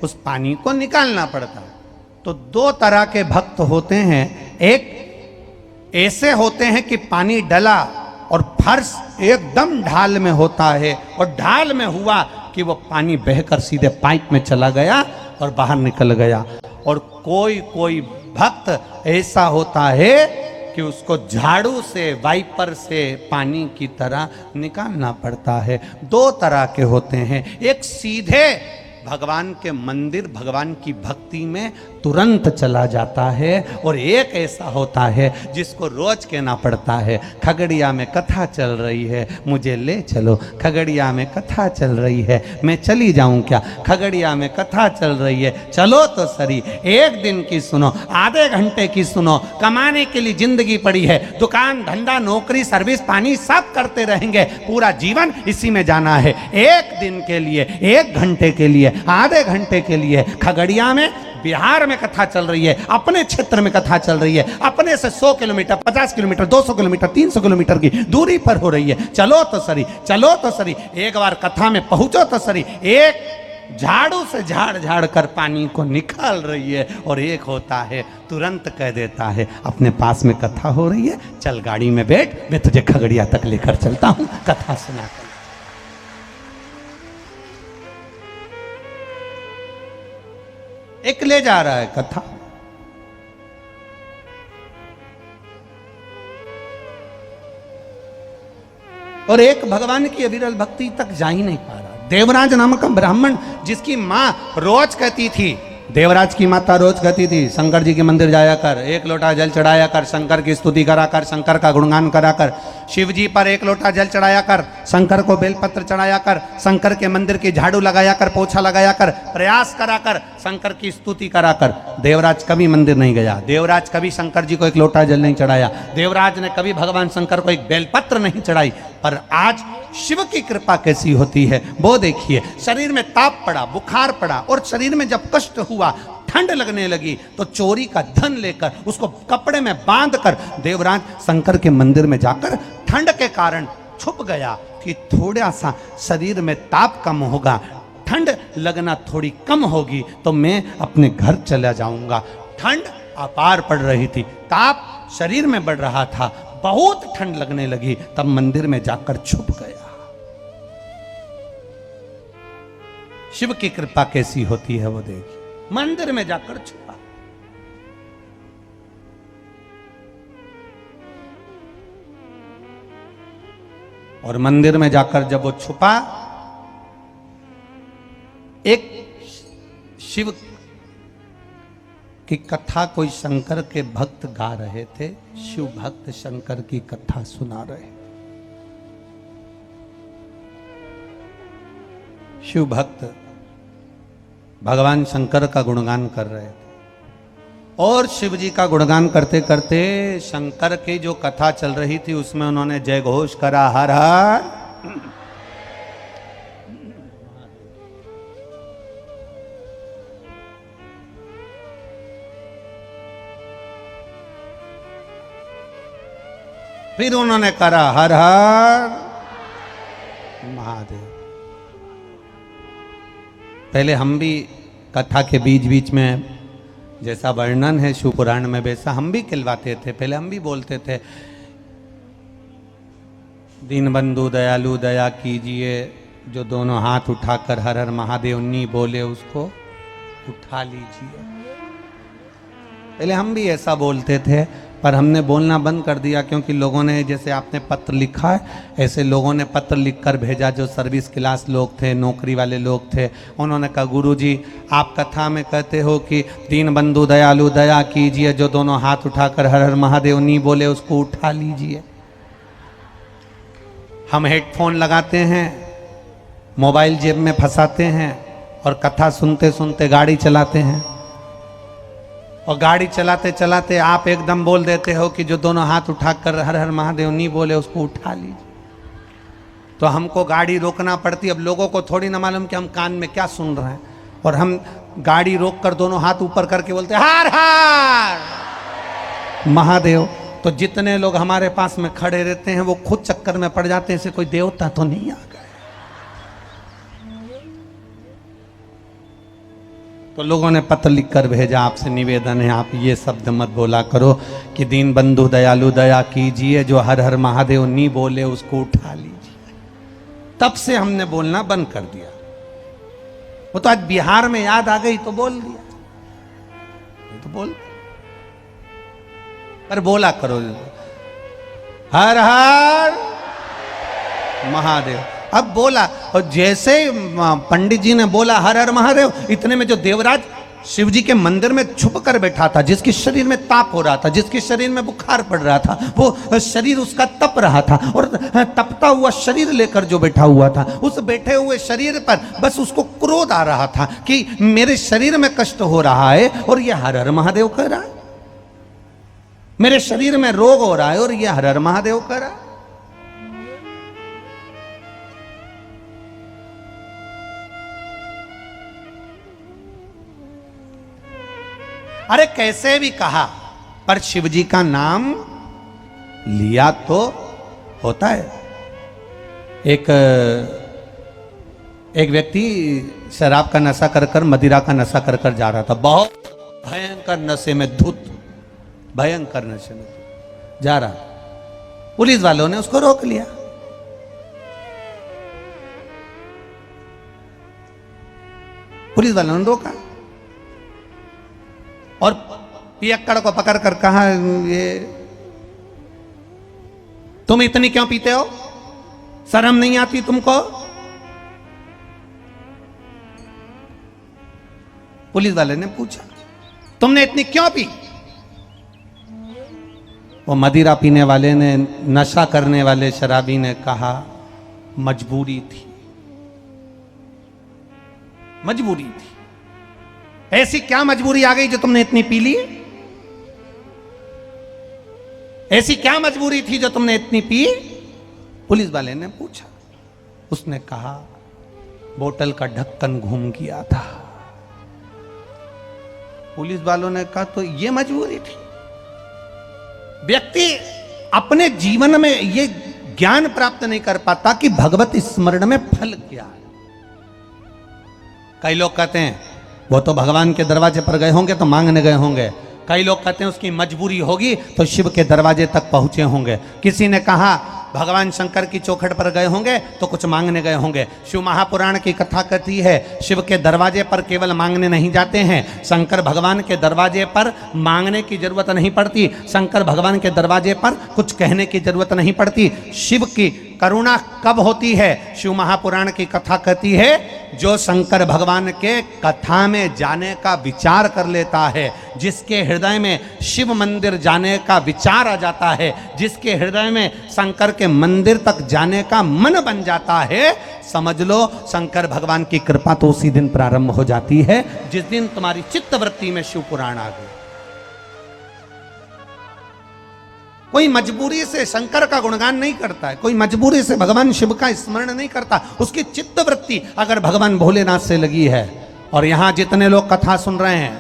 उस पानी को निकालना पड़ता है। तो दो तरह के भक्त होते हैं, एक ऐसे होते हैं कि पानी डला और फर्श एकदम ढाल में होता है और ढाल में हुआ कि वो पानी बहकर सीधे पाइप में चला गया और बाहर निकल गया। और कोई कोई भक्त ऐसा होता है कि उसको झाड़ू से वाइपर से पानी की तरह निकालना पड़ता है। दो तरह के होते हैं, एक सीधे भगवान के मंदिर भगवान की भक्ति में तुरंत चला जाता है और एक ऐसा होता है जिसको रोज कहना पड़ता है, खगड़िया में कथा चल रही है मुझे ले चलो, खगड़िया में कथा चल रही है मैं चली जाऊं क्या, खगड़िया में कथा चल रही है चलो तो सही, एक दिन की सुनो आधे घंटे की सुनो, कमाने के लिए जिंदगी पड़ी है, दुकान धंधा नौकरी सर्विस पानी सब करते रहेंगे, पूरा जीवन इसी में जाना है। एक दिन के लिए, एक घंटे के लिए, आधे घंटे के लिए खगड़िया में बिहार में कथा चल रही है, अपने क्षेत्र में कथा चल रही है, अपने से 100 किलोमीटर 50 किलोमीटर 200 किलोमीटर 300 किलोमीटर की दूरी पर हो रही है, चलो तो सही, चलो तो सही, एक बार कथा में पहुंचो तो सही। एक झाड़ू से झाड़ झाड़ कर पानी को निकाल रही है और एक होता है तुरंत कह देता है अपने पास में कथा हो रही है, चल गाड़ी में बैठ मैं तुझे खगड़िया तक लेकर चलता हूं कथा सुनाकर। एक ले जा रहा है कथा, और एक भगवान की अविरल भक्ति तक जा ही नहीं पा रहा। देवराज नामक ब्राह्मण जिसकी मां रोज कहती थी, देवराज की माता रोज कहती थी शंकर जी के मंदिर जाया कर, एक लोटा जल चढ़ाया कर, शंकर की स्तुति करा कर, शंकर का गुणगान करा कर, शिव जी पर एक लोटा जल चढ़ाया कर, शंकर को बेलपत्र चढ़ाया कर, शंकर के मंदिर की झाड़ू लगाया कर, पोछा लगाया कर, प्रयास करा कर, शंकर की स्तुति करा कर। देवराज कभी मंदिर नहीं गया, देवराज कभी शंकर जी को एक लोटा जल नहीं चढ़ाया, देवराज ने कभी भगवान शंकर को एक बेलपत्र नहीं चढ़ाई। पर आज शिव की कृपा कैसी होती है वो देखिए, शरीर में ताप पड़ा, बुखार पड़ा और शरीर में जब कष्ट हुआ, ठंड लगने लगी, तो चोरी का धन लेकर उसको कपड़े में बांधकर देवराज शंकर के मंदिर में जाकर ठंड के कारण छुप गया कि थोड़ा सा शरीर में ताप कम होगा, ठंड लगना थोड़ी कम होगी तो मैं अपने घर चला जाऊंगा। ठंड अपार पड़ रही थी, ताप शरीर में बढ़ रहा था, बहुत ठंड लगने लगी, तब मंदिर में जाकर छुप गया। शिव की कृपा कैसी होती है वो देखिए, मंदिर में जाकर छुपा। और मंदिर में जाकर जब वो छुपा, एक शिव की कथा कोई शंकर के भक्त गा रहे थे, शिव भक्त शंकर की कथा सुना रहे। शिव भक्त भगवान शंकर का गुणगान कर रहे थे और शिव जी का गुणगान करते करते शंकर की जो कथा चल रही थी उसमें उन्होंने जय घोष करा, हर हर। फिर उन्होंने करा हर हर महादेव। पहले हम भी कथा के बीच बीच में जैसा वर्णन है शिव पुराण में वैसा हम भी कहलवाते थे। पहले हम भी बोलते थे दीनबंधु दयालु दया कीजिए, जो दोनों हाथ उठाकर हर हर महादेव नी बोले उसको उठा लीजिए। पहले हम भी ऐसा बोलते थे, पर हमने बोलना बंद कर दिया क्योंकि लोगों ने, जैसे आपने पत्र लिखा है ऐसे लोगों ने पत्र लिखकर भेजा, जो सर्विस क्लास लोग थे, नौकरी वाले लोग थे। उन्होंने कहा गुरुजी आप कथा में कहते हो कि दीनबंधु दयालु दया कीजिए, जो दोनों हाथ उठाकर हर हर महादेव नी बोले उसको उठा लीजिए। हम हेडफोन लगाते हैं, मोबाइल जेब में फंसाते हैं और कथा सुनते सुनते गाड़ी चलाते हैं, और गाड़ी चलाते चलाते आप एकदम बोल देते हो कि जो दोनों हाथ उठाकर हर हर महादेव नहीं बोले उसको उठा लीजिए। तो हमको गाड़ी रोकना पड़ती। अब लोगों को थोड़ी ना मालूम कि हम कान में क्या सुन रहे हैं, और हम गाड़ी रोक कर दोनों हाथ ऊपर करके बोलते हार हार महादेव। तो जितने लोग हमारे पास में खड़े रहते हैं वो खुद चक्कर में पड़ जाते हैं, ऐसे कोई देवता तो नहीं आ गए। तो लोगों ने पत्र लिख कर भेजा, आपसे निवेदन है आप ये शब्द मत बोला करो कि दीन बंधु दयालु दया कीजिए, जो हर हर महादेव नहीं बोले उसको उठा लीजिए। तब से हमने बोलना बंद कर दिया। वो तो आज बिहार में याद आ गई तो बोल दिया, तो बोल, पर बोला करो हर हर महादेव। अब बोला, और जैसे पंडित जी ने बोला हर हर महादेव, इतने में जो देवराज शिव जी के मंदिर में छुप कर बैठा था, जिसके शरीर में ताप हो रहा था, जिसके शरीर में बुखार पड़ रहा था, वो शरीर उसका तप रहा था, और तपता हुआ शरीर लेकर जो बैठा हुआ था, उस बैठे हुए शरीर पर बस उसको क्रोध आ रहा था कि मेरे शरीर में कष्ट हो रहा है और ये हर हर महादेव कह रहा है, मेरे शरीर में रोग हो रहा है और ये हर हर महादेव कह रहा है। अरे कैसे भी कहा, पर शिव जी का नाम लिया तो होता है। एक व्यक्ति शराब का नशा कर कर, मदिरा का नशा कर कर जा रहा था, बहुत भयंकर नशे में धुत, भयंकर नशे में जा रहा। पुलिस वालों ने उसको रोक लिया। पुलिस वालों ने रोका और पियक्कड़ को पकड़ कर कहा, ये तुम इतनी क्यों पीते हो, शर्म नहीं आती तुमको? पुलिस वाले ने पूछा तुमने इतनी क्यों पी? वो मदिरा पीने वाले ने, नशा करने वाले शराबी ने कहा मजबूरी थी, मजबूरी थी। ऐसी क्या मजबूरी आ गई जो तुमने इतनी पी ली? ऐसी क्या मजबूरी थी जो तुमने इतनी पी? पुलिस वाले ने पूछा। उसने कहा बोतल का ढक्कन घूम गया था। पुलिस वालों ने कहा तो ये मजबूरी थी? व्यक्ति अपने जीवन में ये ज्ञान प्राप्त नहीं कर पाता कि भगवत स्मरण में फल क्या है। कई लोग कहते हैं वो तो भगवान के दरवाजे पर गए होंगे तो मांगने गए होंगे। कई लोग कहते हैं उसकी मजबूरी होगी तो शिव के दरवाजे तक पहुंचे होंगे। किसी ने कहा भगवान शंकर की चौखट पर गए होंगे तो कुछ मांगने गए होंगे। शिव महापुराण की कथा कहती है शिव के दरवाजे पर केवल मांगने नहीं जाते हैं, शंकर भगवान के दरवाजे पर मांगने की जरूरत नहीं पड़ती, शंकर भगवान के दरवाजे पर कुछ कहने की जरूरत नहीं पड़ती। शिव की करुणा कब होती है? शिव महापुराण की कथा कहती है जो शंकर भगवान के कथा में जाने का विचार कर लेता है, जिसके हृदय में शिव मंदिर जाने का विचार आ जाता है, जिसके हृदय में शंकर के मंदिर तक जाने का मन बन जाता है, समझ लो शंकर भगवान की कृपा तो उसी दिन प्रारंभ हो जाती है जिस दिन तुम्हारी चित्तवृत्ति में शिव पुराण आ गई। कोई मजबूरी से शंकर का गुणगान नहीं करता है, कोई मजबूरी से भगवान शिव का स्मरण नहीं करता। उसकी चित्तवृत्ति अगर भगवान भोलेनाथ से लगी है। और यहां जितने लोग कथा सुन रहे हैं,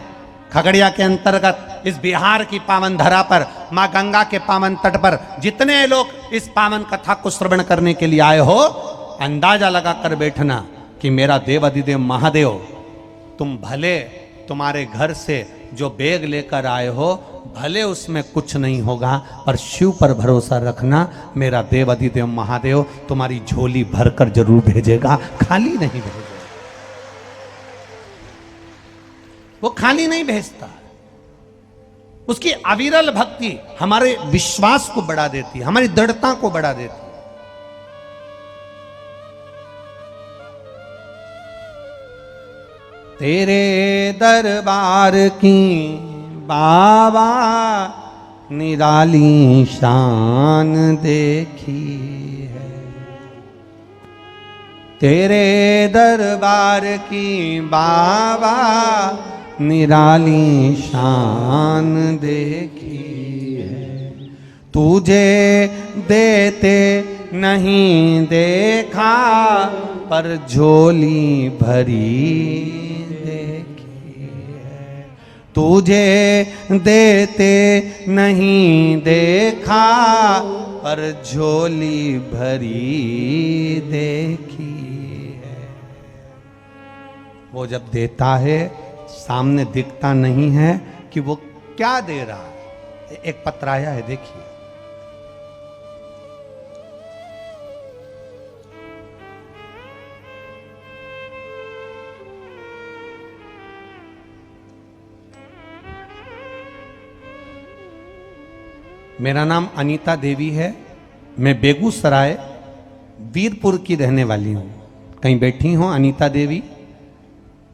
खगड़िया के अंतर्गत इस बिहार की पावन धरा पर, मां गंगा के पावन तट पर जितने लोग इस पावन कथा को श्रवण करने के लिए आए हो, अंदाजा लगा कर बैठना कि मेरा देवाधिदेव महादेव, तुम भले तुम्हारे घर से जो बैग लेकर आए हो भले उसमें कुछ नहीं होगा, पर शिव पर भरोसा रखना, मेरा देव अधिदेव महादेव तुम्हारी झोली भरकर जरूर भेजेगा, खाली नहीं भेजेगा। वो खाली नहीं भेजता। उसकी अविरल भक्ति हमारे विश्वास को बढ़ा देती है, हमारी दृढ़ता को बढ़ा देती है। तेरे दरबार की बाबा निराली शान देखी है, तेरे दरबार की बाबा निराली शान देखी है। तुझे देते नहीं देखा, पर झोली भरी देखी है। तुझे देते नहीं देखा, पर झोली भरी देखी है। वो जब देता है सामने दिखता नहीं है कि वो क्या दे रहा है। एक पत्राया है, देखिए। मेरा नाम अनीता देवी है। मैं बेगूसराय वीरपुर की रहने वाली हूँ। कहीं बैठी हो अनीता देवी?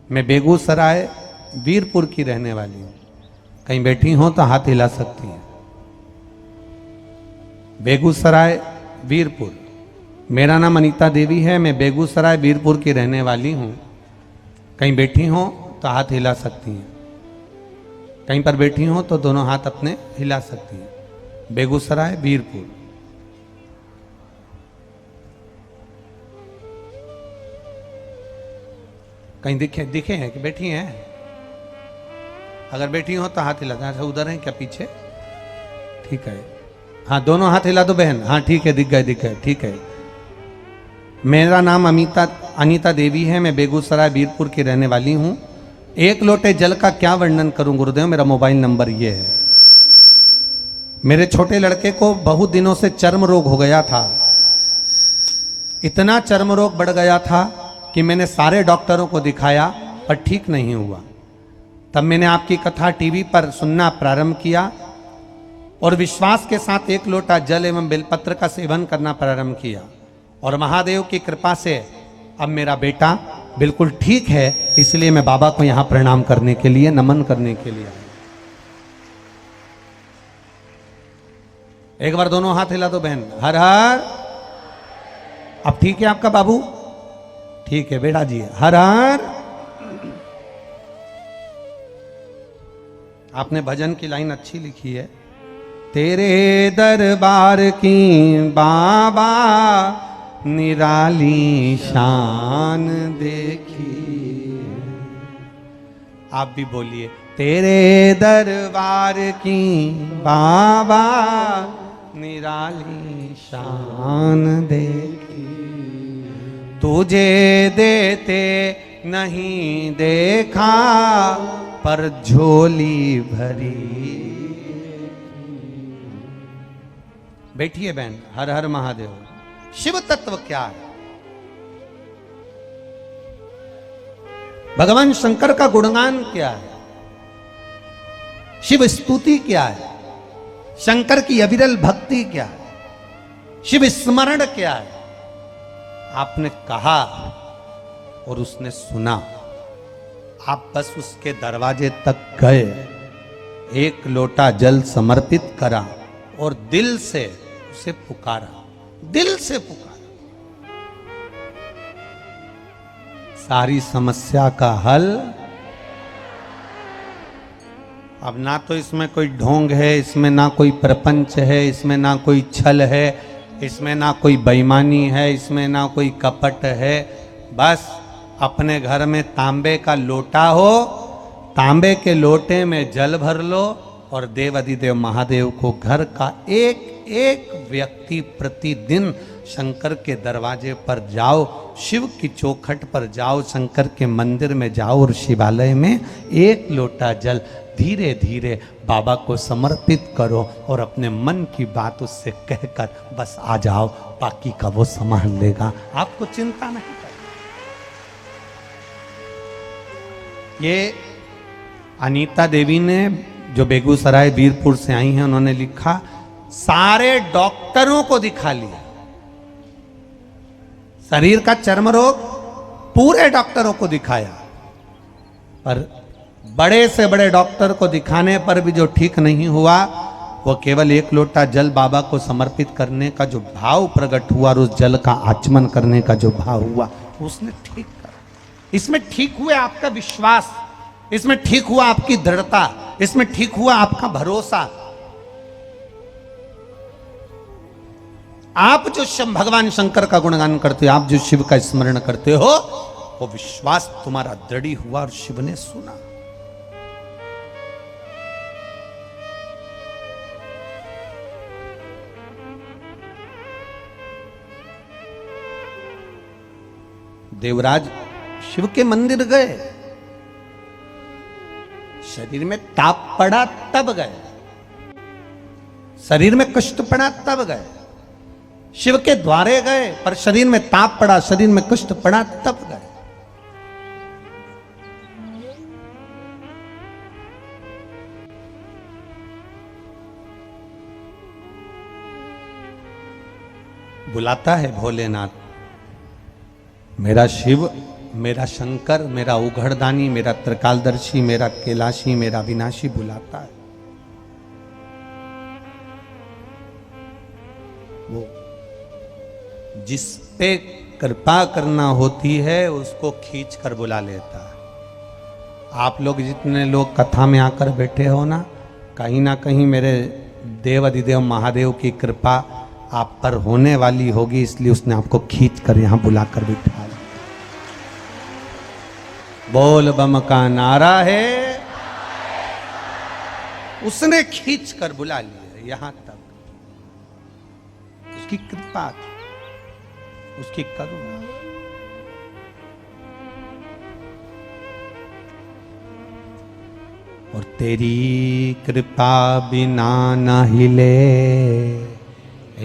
मैं बेगूसराय वीरपुर की रहने वाली हूँ। कहीं बैठी हो तो हाथ हिला सकती हैं। बेगूसराय वीरपुर। मेरा नाम अनीता देवी है। मैं बेगूसराय वीरपुर की रहने वाली हूँ। कहीं बैठी हो तो हाथ हिला सकती हैं। कहीं पर बैठी हो तो दोनों हाथ अपने हिला सकती हैं। बेगूसराय वीरपुर। कहीं दिखे हैं कि बैठी हैं? अगर बैठी हो तो हाथ हिला। अच्छा, उधर हैं क्या पीछे? ठीक है, हाँ दोनों हाथ हिला दो बहन। हाँ ठीक है, दिख गए, ठीक है। मेरा नाम अनीता देवी है। मैं बेगूसराय वीरपुर की रहने वाली हूँ। एक लोटे जल का क्या वर्णन करूं गुरुदेव। मेरा मोबाइल नंबर ये है। मेरे छोटे लड़के को बहुत दिनों से चर्म रोग हो गया था। इतना चर्म रोग बढ़ गया था कि मैंने सारे डॉक्टरों को दिखाया पर ठीक नहीं हुआ। तब मैंने आपकी कथा टीवी पर सुनना प्रारंभ किया और विश्वास के साथ एक लोटा जल एवं बेलपत्र का सेवन करना प्रारंभ किया। और महादेव की कृपा से अब मेरा बेटा बिल्कुल ठीक है। इसलिए मैं बाबा को यहाँ प्रणाम करने के लिए, नमन करने के लिए। एक बार दोनों हाथ हिला दो बहन। हर हर। अब ठीक है आपका बाबू? ठीक है बेटा जी। हर हर। आपने भजन की लाइन अच्छी लिखी है। तेरे दरबार की बाबा निराली शान देखी। आप भी बोलिए, तेरे दरबार की बाबा निराली शान देखी। तुझे देते नहीं देखा, पर झोली भरी। बैठिए बहन। हर हर महादेव। शिव तत्व क्या है? भगवान शंकर का गुणगान क्या है? शिव स्तुति क्या है? शंकर की अविरल भक्ति क्या है? शिव स्मरण क्या है? आपने कहा और उसने सुना। आप बस उसके दरवाजे तक गए, एक लोटा जल समर्पित करा और दिल से उसे पुकारा। दिल से पुकारा। सारी समस्या का हल। अब ना तो इसमें कोई ढोंग है, इसमें ना कोई प्रपंच है, इसमें ना कोई छल है, इसमें ना कोई बेईमानी है, इसमें ना कोई कपट है। बस अपने घर में तांबे का लोटा हो, तांबे के लोटे में जल भर लो और देव अधिदेव महादेव को घर का एक एक व्यक्ति प्रतिदिन शंकर के दरवाजे पर जाओ, शिव की चौखट पर जाओ, शंकर के मंदिर में जाओ और शिवालय में एक लोटा जल धीरे धीरे बाबा को समर्पित करो और अपने मन की बात उससे कहकर बस आ जाओ। बाकी का वो संभाल लेगा, आपको चिंता नहीं करनी। ये अनीता देवी ने, जो बेगूसराय वीरपुर से आई हैं, उन्होंने लिखा सारे डॉक्टरों को दिखा लिया। शरीर का चर्म रोग पूरे डॉक्टरों को दिखाया, पर बड़े से बड़े डॉक्टर को दिखाने पर भी जो ठीक नहीं हुआ, वो केवल एक लोटा जल बाबा को समर्पित करने का जो भाव प्रकट हुआ और उस जल का आचमन करने का जो भाव हुआ, उसने ठीक करा। इसमें ठीक हुआ आपका विश्वास, इसमें ठीक हुआ आपकी दृढ़ता, इसमें ठीक हुआ आपका भरोसा। आप जो भगवान शंकर का गुणगान करते हो, आप जो शिव का स्मरण करते हो, वो विश्वास तुम्हारा दृढ़ हुआ और शिव ने सुना। देवराज शिव के मंदिर गए, शरीर में ताप पड़ा तब गए, शरीर में कष्ट पड़ा तब गए। शिव के द्वारे गए पर शरीर में ताप पड़ा, शरीर में कष्ट पड़ा तब गए। बुलाता है भोलेनाथ, मेरा शिव, मेरा शंकर, मेरा उघड़दानी, मेरा त्रिकालदर्शी, मेरा कैलाशी, मेरा विनाशी बुलाता है। वो जिस पे कृपा करना होती है उसको खींच कर बुला लेता है। आप लोग जितने लोग कथा में आकर बैठे हो ना कहीं मेरे देव अधिदेव महादेव की कृपा आप पर होने वाली होगी, इसलिए उसने आपको खींच कर यहां बुलाकर बिठा लिया। बोल बम का नारा है, उसने खींच कर बुला लिया यहां तक। उसकी कृपा थी, उसकी करुणा। और तेरी कृपा बिना न हिले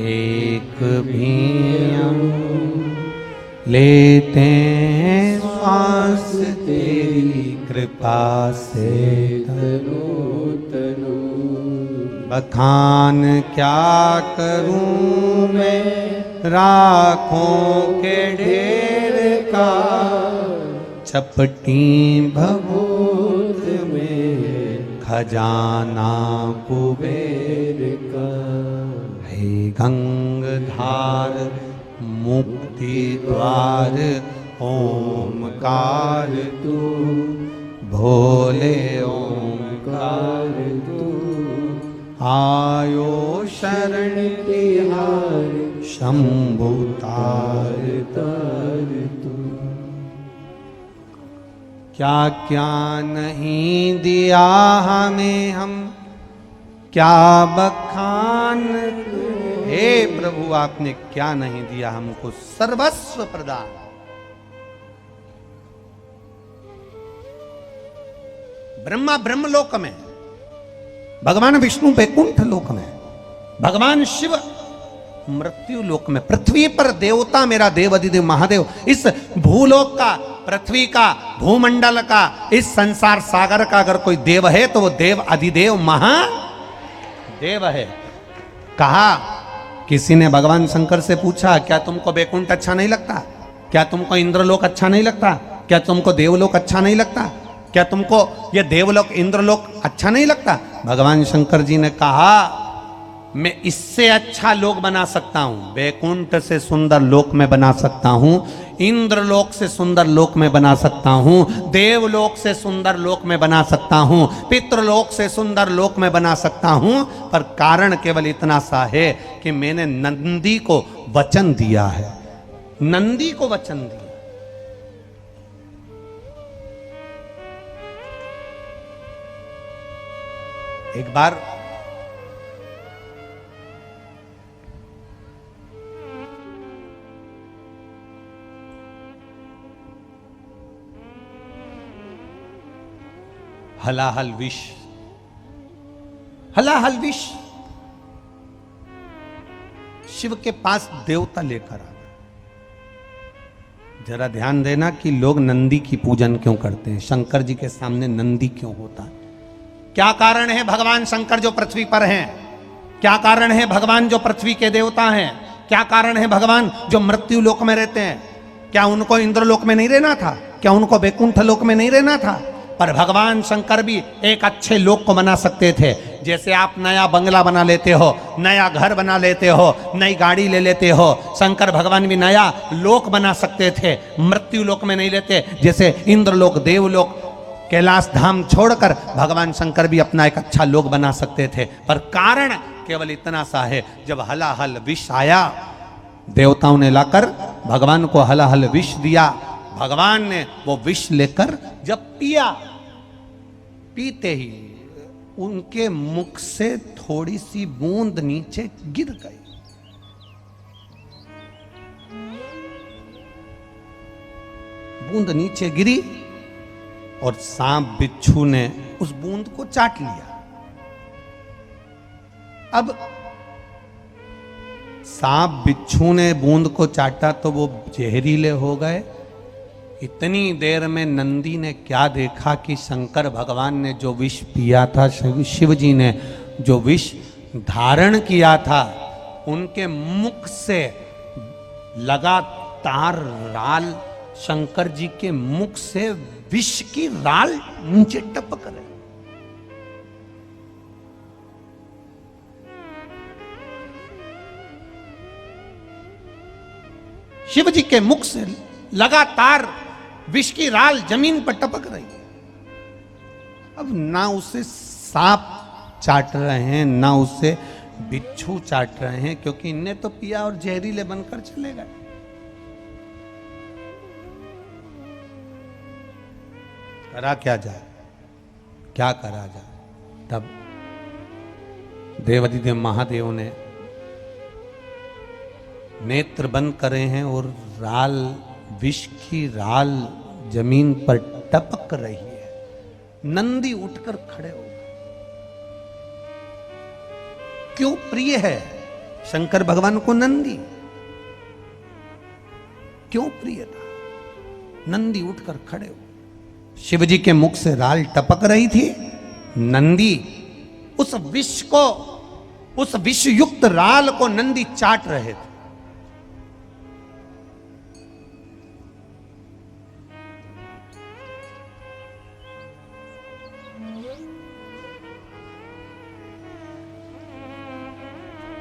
एक भी हम, लेते हैं श्वास तेरी कृपा से तनु तनु। बखान क्या करूं मैं राखों के ढेर का, चपटी भभूत में खजाना कुबेर का। हे गंगधार मुक्ति द्वार ओमकार तू, भोले ओमकार तू। आयो शरण तिहार शंभु तार तार तू। क्या क्या नहीं दिया हमें हम, क्या बखान। हे प्रभु आपने क्या नहीं दिया हमको, सर्वस्व प्रदान। ब्रह्मा ब्रह्मलोक में, भगवान विष्णु वैकुंठ लोक में, भगवान शिव मृत्यु लोक में। पृथ्वी पर देवता मेरा देव अधिदेव महादेव, इस भूलोक का, पृथ्वी का, भूमंडल का, इस संसार सागर का अगर कोई देव है तो वो देव अधिदेव महादेव है। कहा, किसी ने भगवान शंकर से पूछा, क्या तुमको वैकुंठ अच्छा नहीं लगता? क्या तुमको इंद्रलोक अच्छा नहीं लगता? क्या तुमको देवलोक अच्छा नहीं लगता? क्या तुमको ये देवलोक इंद्रलोक अच्छा नहीं लगता? भगवान शंकर जी ने कहा, मैं इससे अच्छा लोक बना सकता हूं, वैकुंठ से सुंदर लोक में बना सकता हूं, इंद्रलोक से सुंदर लोक में बना सकता हूं, देवलोक से सुंदर लोक में बना सकता हूं, पितृलोक से सुंदर लोक में बना सकता हूं, पर कारण केवल इतना सा है कि मैंने नंदी को वचन दिया है। नंदी को वचन दिया। एक बार हलाहल विष, हलाहल विष शिव के पास देवता लेकर आ गए। जरा ध्यान देना कि लोग नंदी की पूजन क्यों करते हैं, शंकर जी के सामने नंदी क्यों होता है, क्या कारण है? भगवान शंकर जो पृथ्वी पर हैं, क्या कारण है? भगवान जो पृथ्वी के देवता हैं, क्या कारण है? भगवान जो मृत्यु लोक में रहते हैं, क्या उनको इंद्रलोक में नहीं रहना था? क्या उनको वैकुंठ लोक में नहीं रहना था? पर भगवान शंकर भी एक अच्छे लोक को बना सकते थे। जैसे आप नया बंगला बना लेते हो, नया घर बना लेते हो, नई गाड़ी ले लेते हो, शंकर भगवान भी नया लोक बना सकते थे, मृत्यु लोक में नहीं लेते। जैसे इंद्रलोक, देवलोक, कैलाश धाम छोड़कर भगवान शंकर भी अपना एक अच्छा लोक बना सकते थे, पर कारण केवल इतना सा है, जब हलाहल विष आया देवताओं ने लाकर भगवान को हलाहल विष दिया। भगवान ने वो विष लेकर जब पिया, पीते ही उनके मुख से थोड़ी सी बूंद नीचे गिर गई। बूंद नीचे गिरी और सांप बिच्छू ने उस बूंद को चाट लिया। अब सांप बिच्छू ने बूंद को चाटा तो वो जहरीले हो गए। इतनी देर में नंदी ने क्या देखा कि शंकर भगवान ने जो विष पिया था, शिव जी ने जो विष धारण किया था, उनके मुख से लगातार राल, शंकर जी के मुख से विष की राल नीचे टपक रही। शिव जी के मुख से लगातार विष की राल जमीन पर टपक रही है। अब ना उसे सांप चाट रहे हैं, ना उसे बिच्छू चाट रहे हैं, क्योंकि इनने तो पिया और जहरीले बनकर चले गए। करा क्या जाए, क्या करा जाए? तब देवाधिदेव महादेव ने नेत्र बंद करे हैं और राल, विष की राल जमीन पर टपक रही है। नंदी उठकर खड़े हो गए। क्यों प्रिय है शंकर भगवान को नंदी? क्यों प्रिय था? नंदी उठकर खड़े हो। शिव जी के मुख से राल टपक रही थी। नंदी उस विष को, उस विषयुक्त राल को नंदी चाट रहे थे।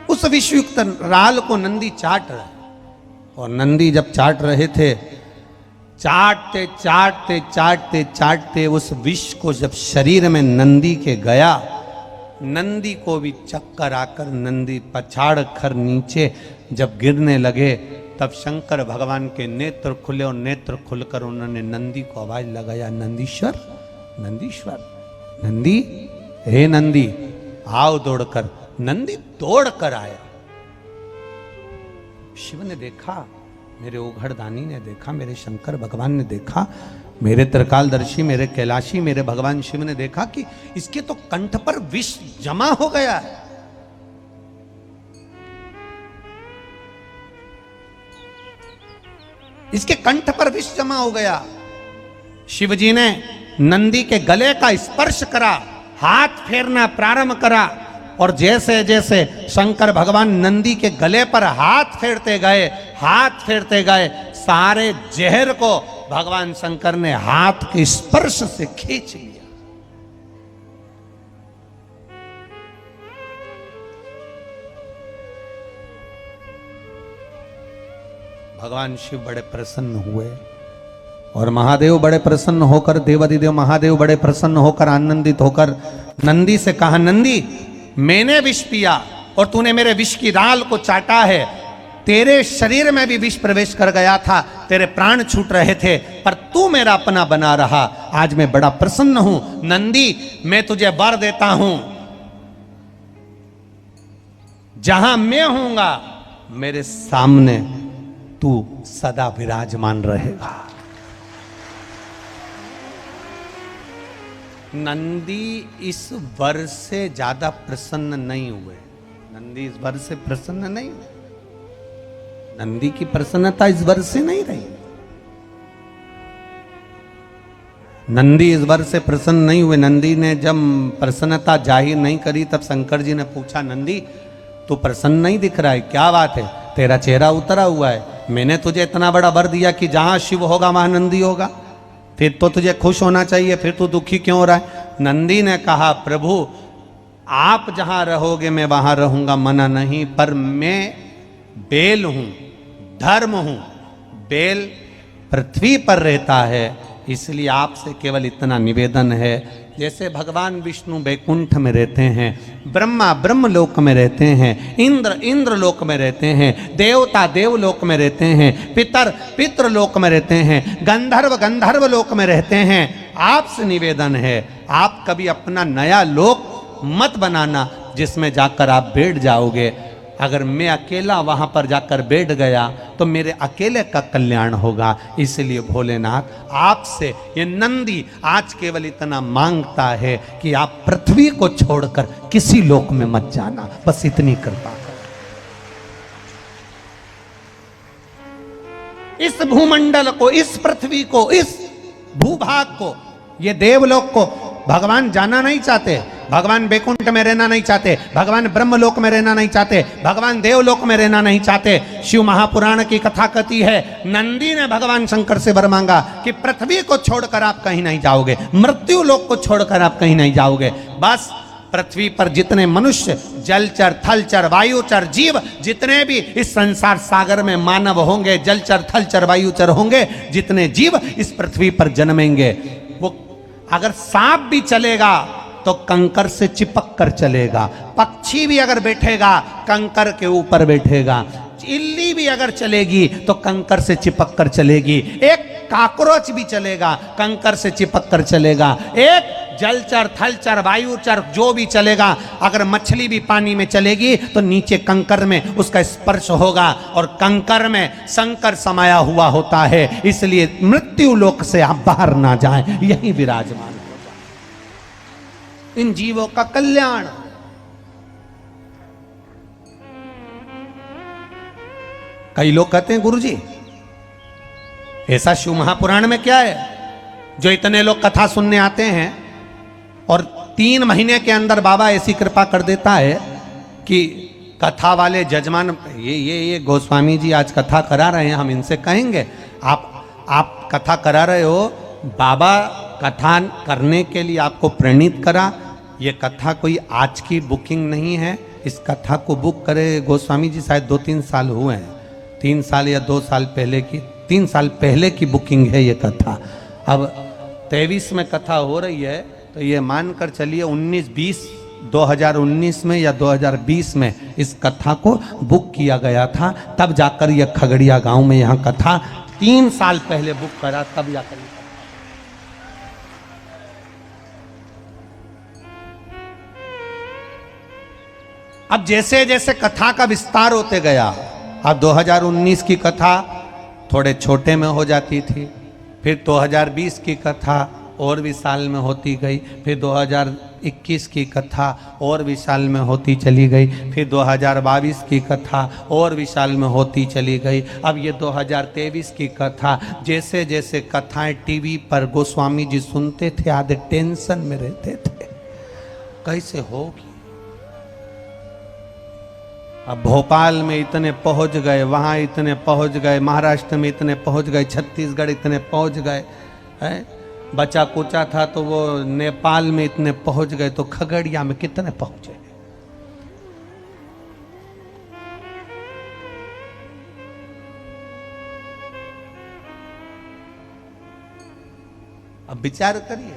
उस विषयुक्त राल को नंदी चाट रहे, और नंदी जब चाट रहे थे, चाटते चाटते चाटते चाटते उस विष को जब शरीर में नंदी के गया, नंदी को भी चक्कर आकर नंदी पछाड़ कर नीचे जब गिरने लगे, तब शंकर भगवान के नेत्र खुले और नेत्र खुलकर उन्होंने नंदी को आवाज लगाया, नंदीश्वर, नंदीश्वर, नंदी, हे नंदी आओ दौड़कर। नंदी दौड़कर आया। शिव ने देखा, मेरे ओघड़दानी ने देखा, मेरे शंकर भगवान ने देखा, मेरे त्रिकालदर्शी, मेरे कैलाशी, मेरे भगवान शिव ने देखा कि इसके तो कंठ पर विष जमा हो गया है। इसके कंठ पर विष जमा हो गया। शिव जी ने नंदी के गले का स्पर्श करा, हाथ फेरना प्रारंभ करा, और जैसे जैसे शंकर भगवान नंदी के गले पर हाथ फेरते गए, हाथ फेरते गए, सारे जहर को भगवान शंकर ने हाथ के स्पर्श से खींच लिया। भगवान शिव बड़े प्रसन्न हुए और महादेव बड़े प्रसन्न होकर, देवाधिदेव महादेव बड़े प्रसन्न होकर, आनंदित होकर नंदी से कहा, नंदी मैंने विष पिया और तूने मेरे विष की राल को चाटा है। तेरे शरीर में भी विष प्रवेश कर गया था, तेरे प्राण छूट रहे थे, पर तू मेरा अपना बना रहा। आज मैं बड़ा प्रसन्न हूं। नंदी, मैं तुझे वर देता हूं, जहां मैं होऊंगा मेरे सामने तू सदा विराजमान रहेगा। नंदी इस वर से ज्यादा प्रसन्न नहीं हुए। नंदी इस वर से प्रसन्न नहीं हुए। नंदी की प्रसन्नता इस वर से नहीं रही। नंदी इस वर से प्रसन्न नहीं हुए। नंदी ने जब प्रसन्नता जाहिर नहीं करी, तब शंकर जी ने पूछा, नंदी तू प्रसन्न नहीं दिख रहा है, क्या बात है? तेरा चेहरा उतरा हुआ है। मैंने तुझे इतना बड़ा वर दिया कि जहां शिव होगा वहां नंदी होगा, फिर तो तुझे खुश होना चाहिए, फिर तू दुखी क्यों हो रहा है? नंदी ने कहा, प्रभु आप जहां रहोगे मैं वहां रहूंगा, मना नहीं, पर मैं बेल हूं, धर्म हूं। बेल पृथ्वी पर रहता है, इसलिए आपसे केवल इतना निवेदन है जैसे भगवान विष्णु वैकुंठ में रहते हैं, ब्रह्मा ब्रह्मलोक में रहते हैं, इंद्र इंद्रलोक में रहते हैं, देवता देवलोक में रहते हैं, पितर पितृलोक में रहते हैं, गंधर्व गंधर्व लोक में रहते हैं। आपसे निवेदन है, आप कभी अपना नया लोक मत बनाना जिसमें जाकर आप बैठ जाओगे। अगर मैं अकेला वहां पर जाकर बैठ गया तो मेरे अकेले का कल्याण होगा। इसलिए भोलेनाथ आपसे ये नंदी आज केवल इतना मांगता है कि आप पृथ्वी को छोड़कर किसी लोक में मत जाना, बस इतनी कृपा करो। इस भूमंडल को, इस पृथ्वी को, इस भूभाग को, ये देवलोक को भगवान जाना नहीं चाहते, भगवान वैकुंठ में रहना नहीं चाहते, भगवान ब्रह्मलोक में रहना नहीं चाहते, भगवान देवलोक में रहना नहीं चाहते। शिव महापुराण की कथा कहती है, नंदी ने भगवान शंकर से वर मांगा कि पृथ्वी को छोड़कर आप कहीं नहीं जाओगे, मृत्यु लोक को छोड़कर आप कहीं नहीं जाओगे। बस पृथ्वी पर जितने मनुष्य, जलचर थलचर वायुचर जीव, जितने भी इस संसार सागर में मानव होंगे, जलचर थलचर वायुचर होंगे, जितने जीव इस पृथ्वी पर जन्मेंगे, वो अगर सांप भी चलेगा तो कंकर से चिपक कर चलेगा, पक्षी भी अगर बैठेगा कंकर के ऊपर बैठेगा, इल्ली भी अगर चलेगी तो कंकर से चिपक कर चलेगी, एक काकरोच भी चलेगा कंकर से चिपक कर चलेगा, एक जलचर थलचर वायुचर जो भी चलेगा, अगर मछली भी पानी में चलेगी तो नीचे कंकर में उसका स्पर्श होगा, और कंकर में शंकर समाया हुआ होता है। इसलिए मृत्यु लोक से आप बाहर ना जाएं, यही विराजमान हो जाए। इन जीवों का कल्याण। कई लोग कहते हैं गुरुजी ऐसा शिव महापुराण में क्या है जो इतने लोग कथा सुनने आते हैं और 3 महीने के अंदर बाबा ऐसी कृपा कर देता है कि कथा वाले जजमान, ये गोस्वामी जी आज कथा करा रहे हैं, हम इनसे कहेंगे आप कथा करा रहे हो, बाबा कथा करने के लिए आपको प्रेरित करा। ये कथा कोई आज की बुकिंग नहीं है, इस कथा को बुक करे गोस्वामी जी शायद 2-3 साल हुए हैं, 3 साल या 2 साल पहले की, 3 साल पहले की बुकिंग है ये कथा। अब 23 में कथा हो रही है तो ये मानकर चलिए 2019 में या 2020 में इस कथा को बुक किया गया था, तब जाकर ये खगड़िया गांव में यहाँ कथा 3 साल पहले बुक करा, तब जाकर। अब जैसे जैसे कथा का विस्तार होते गया, अब 2019 की कथा थोड़े छोटे में हो जाती थी, फिर 2020 की कथा और विशाल में होती गई, फिर 2021 की कथा और विशाल में होती चली गई, फिर 2022 की कथा और विशाल में होती चली गई। अब ये 2023 की कथा, जैसे जैसे कथाएं टीवी पर गोस्वामी जी सुनते थे, आधे टेंशन में रहते थे कैसे होगी। अब भोपाल में इतने पहुंच गए, वहाँ इतने पहुंच गए, महाराष्ट्र में इतने पहुंच गए, छत्तीसगढ़ इतने पहुंच गए, हैं बचा कुचा था तो वो नेपाल में इतने पहुंच गए, तो खगड़िया में कितने पहुंचे। अब विचार करिए,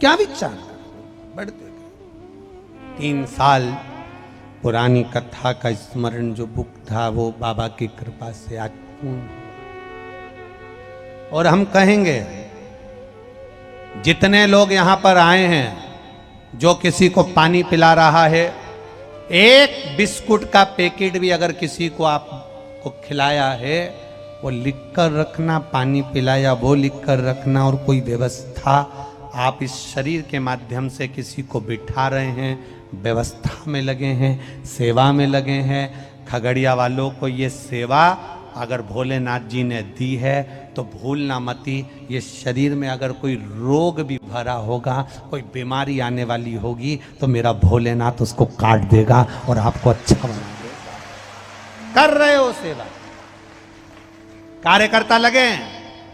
क्या विचार बढ़ते। 3 साल पुरानी कथा का स्मरण जो बुक था वो बाबा की कृपा से आज पूर्ण। और हम कहेंगे जितने लोग यहां पर आए हैं, जो किसी को पानी पिला रहा है, एक बिस्कुट का पैकेट भी अगर किसी को आपको खिलाया है, वो लिख कर रखना, पानी पिलाया वो लिख कर रखना। और कोई व्यवस्था आप इस शरीर के माध्यम से किसी को बिठा रहे हैं, व्यवस्था में लगे हैं, सेवा में लगे हैं। खगड़िया वालों को ये सेवा अगर भोलेनाथ जी ने दी है तो भूलना मती। ये शरीर में अगर कोई रोग भी भरा होगा, कोई बीमारी आने वाली होगी, तो मेरा भोलेनाथ उसको काट देगा और आपको अच्छा बना देगा। कर रहे हो सेवा, कार्यकर्ता लगे,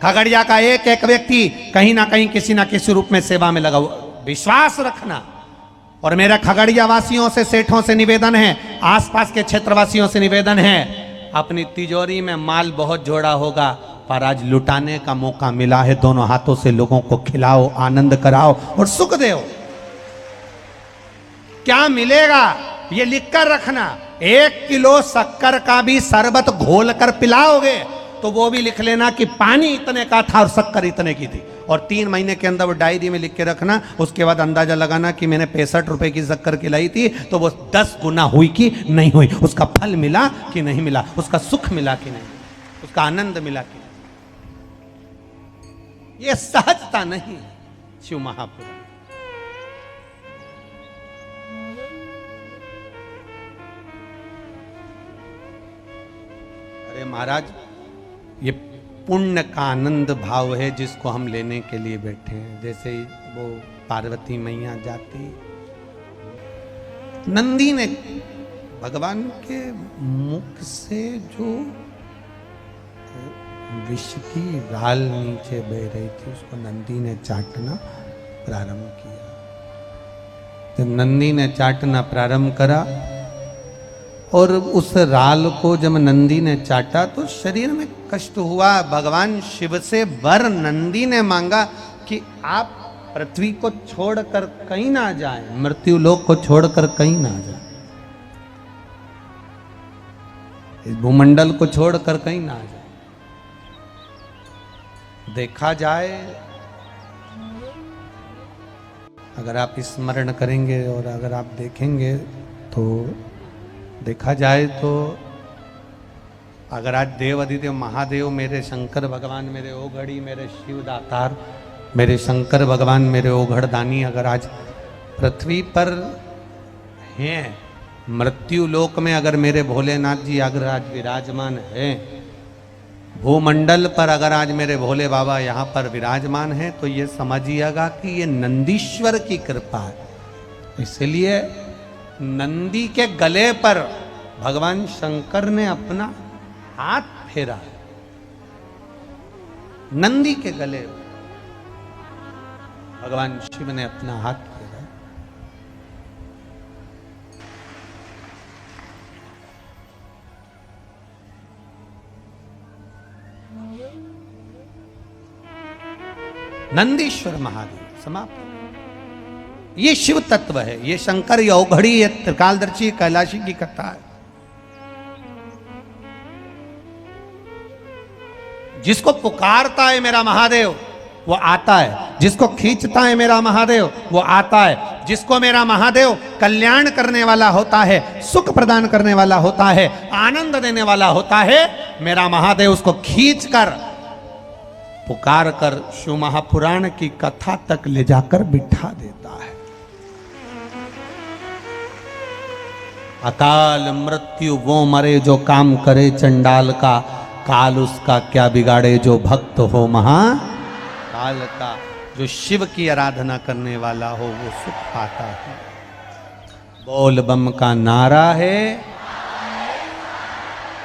खगड़िया का एक एक व्यक्ति कहीं ना कहीं किसी ना किसी रूप में सेवा में लगा हुआ। विश्वास रखना। और मेरा खगड़िया वासियों से, सेठों से निवेदन है, आसपास के क्षेत्रवासियों से निवेदन है, अपनी तिजोरी में माल बहुत जोड़ा होगा, पर आज लुटाने का मौका मिला है। दोनों हाथों से लोगों को खिलाओ, आनंद कराओ और सुख दो। क्या मिलेगा ये लिख कर रखना। 1 किलो शक्कर का भी शरबत घोल कर पिलाओगे तो वो भी लिख लेना कि पानी इतने का था और शक्कर इतने की थी। और 3 महीने के अंदर वो डायरी में लिख के रखना। उसके बाद अंदाजा लगाना कि मैंने 65 रुपए की शक्कर खिलाई थी तो वो 10 गुना हुई कि नहीं हुई, उसका फल मिला कि नहीं मिला, उसका सुख मिला कि नहीं, उसका आनंद मिला कि नहीं। ये सहजता नहीं शिव महापुराण। अरे महाराज, ये पुण्य का आनंद भाव है जिसको हम लेने के लिए बैठे हैं। जैसे ही वो पार्वती मैया जाती, नंदी ने भगवान के मुख से जो विष की राल नीचे बह रही थी उसको नंदी ने चाटना प्रारंभ किया। जब नंदी ने चाटना प्रारंभ करा और उस राल को जब नंदी ने चाटा तो शरीर में कष्ट हुआ। भगवान शिव से वर नंदी ने मांगा कि आप पृथ्वी को छोड़कर कहीं ना जाएं, मृत्यु लोक को छोड़कर कहीं ना जाएं, इस भूमंडल को छोड़कर कहीं ना जाएं। देखा जाए, अगर आप स्मरण करेंगे और अगर आप देखेंगे तो देखा जाए तो अगर आज देव अधिदेव महादेव, मेरे शंकर भगवान, मेरे ओघड़ी, मेरे शिव दातार, मेरे शंकर भगवान, मेरे ओघड़ दानी अगर आज पृथ्वी पर हैं, मृत्यु लोक में अगर मेरे भोलेनाथ जी अगर आज विराजमान हैं, भूमंडल पर अगर आज मेरे भोले बाबा यहाँ पर विराजमान हैं, तो ये समझिएगा कि ये नंदीश्वर की कृपा है। इसलिए नंदी के गले पर भगवान शंकर ने अपना हाथ फेरा। नंदी के गले भगवान शिव ने अपना हाथ फेरा। नंदीश्वर महादेव समाप्त। ये शिव तत्व है, ये शंकर, ये औघड़ी, ये त्रिकालदर्शी, कैलाशी की कथा है। जिसको पुकारता है मेरा महादेव वो आता है, जिसको खींचता है मेरा महादेव वो आता है, जिसको मेरा महादेव कल्याण करने वाला होता है, सुख प्रदान करने वाला होता है, आनंद देने वाला होता है, मेरा महादेव उसको खींच कर पुकार कर शिव महापुराण की कथा तक ले जाकर बिठा देता है। अकाल मृत्यु वो मरे जो काम करे चंडाल का, काल उसका क्या बिगाड़े जो भक्त हो महाकाल का। जो शिव की आराधना करने वाला हो वो सुख पाता है। बोल बम का नारा है,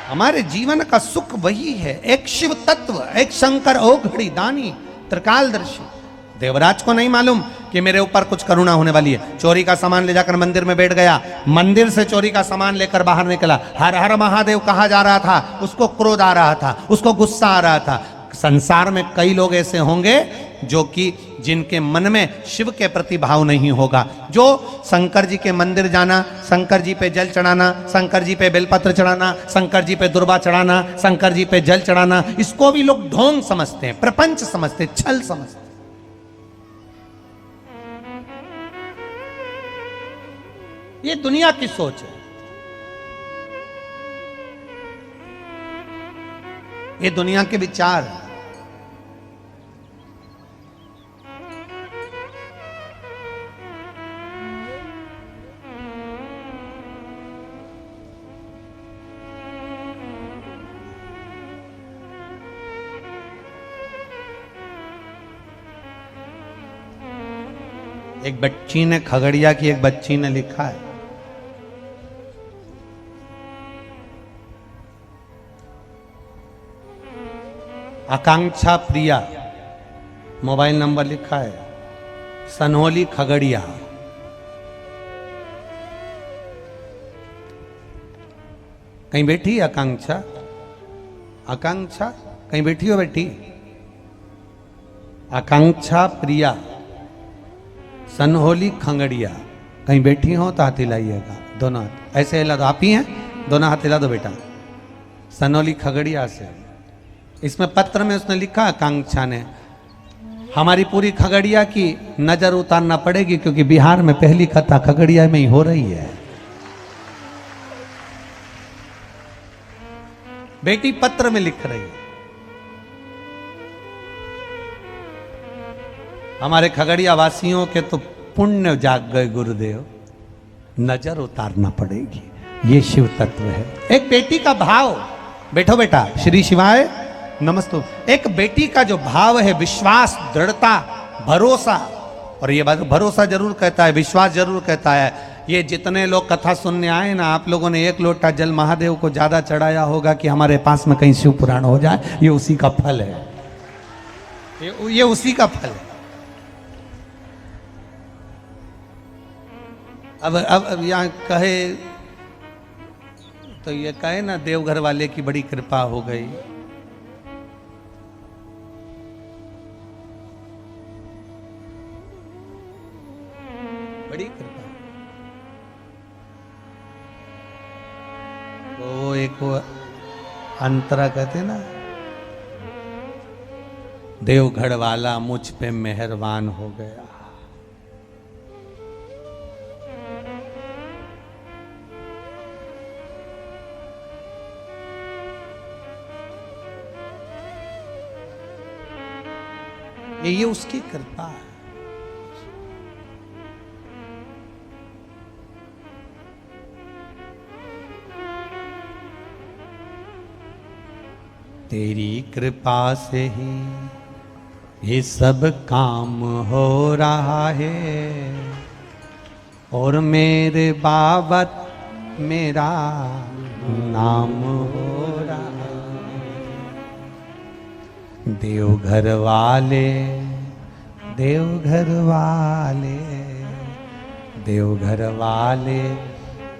हमारे जीवन का सुख वही है। एक शिव तत्व, एक शंकर ओघड़ी दानी त्रिकालदर्शी। देवराज को नहीं मालूम कि मेरे ऊपर कुछ करुणा होने वाली है। चोरी का सामान ले जाकर मंदिर में बैठ गया, मंदिर से चोरी का सामान लेकर बाहर निकला, हर हर महादेव कहा जा रहा था, उसको क्रोध आ रहा था, उसको गुस्सा आ रहा था। संसार में कई लोग ऐसे होंगे जो कि जिनके मन में शिव के प्रति भाव नहीं होगा। जो शंकर जी के मंदिर जाना, शंकर जी पे जल चढ़ाना, शंकर जी पे बेलपत्र चढ़ाना, शंकर जी पे दुर्बा चढ़ाना, शंकर जी पे जल चढ़ाना, इसको भी लोग ढोंग समझते हैं, प्रपंच समझते हैं, छल समझते हैं। ये दुनिया की सोच है, ये दुनिया के विचार है। एक बच्ची ने, खगड़िया की एक बच्ची ने लिखा है, आकांक्षा प्रिया, मोबाइल नंबर लिखा है, सनहोली खगड़िया। कहीं बैठी आकांक्षा? आकांक्षा कहीं बैठी हो बेटी? आकांक्षा प्रिया सनहोली खंगड़िया कहीं बैठी हो तो हाथ हिलाइएगा, दोनों हाथ ऐसे हिला दो। आप ही हैं, दोनों हाथ हिला दो बेटा। सनहोली खगड़िया से, इसमें पत्र में उसने लिखा आकांक्षा ने, हमारी पूरी खगड़िया की नजर उतारना पड़ेगी क्योंकि बिहार में पहली कथा खगड़िया में ही हो रही है। बेटी पत्र में लिख रही है, हमारे खगड़िया वासियों के तो पुण्य जाग गए गुरुदेव, नजर उतारना पड़ेगी। ये शिव तत्व है। एक बेटी का भाव, बैठो बेटा, श्री शिवाय नमस्तु। एक बेटी का जो भाव है, विश्वास, दृढ़ता, भरोसा, और ये बात भरोसा जरूर कहता है, विश्वास जरूर कहता है। ये जितने लोग कथा सुनने आए ना, आप लोगों ने एक लोटा जल महादेव को ज्यादा चढ़ाया होगा कि हमारे पास में कहीं शिव पुराण हो जाए, ये उसी का फल है, ये उसी का फल है। अब यहाँ कहे तो ये कहे ना, देवघर वाले की बड़ी कृपा हो गई। बड़ी कृपा। वो एक अंतरा कहते ना, देवघर वाला मुझ पे मेहरबान हो गया। ये उसकी कृपा है। तेरी कृपा से ही ये सब काम हो रहा है, और मेरे बाबत मेरा नाम हो रहा है। देवघर वाले, देवघर वाले, देवघर वाले,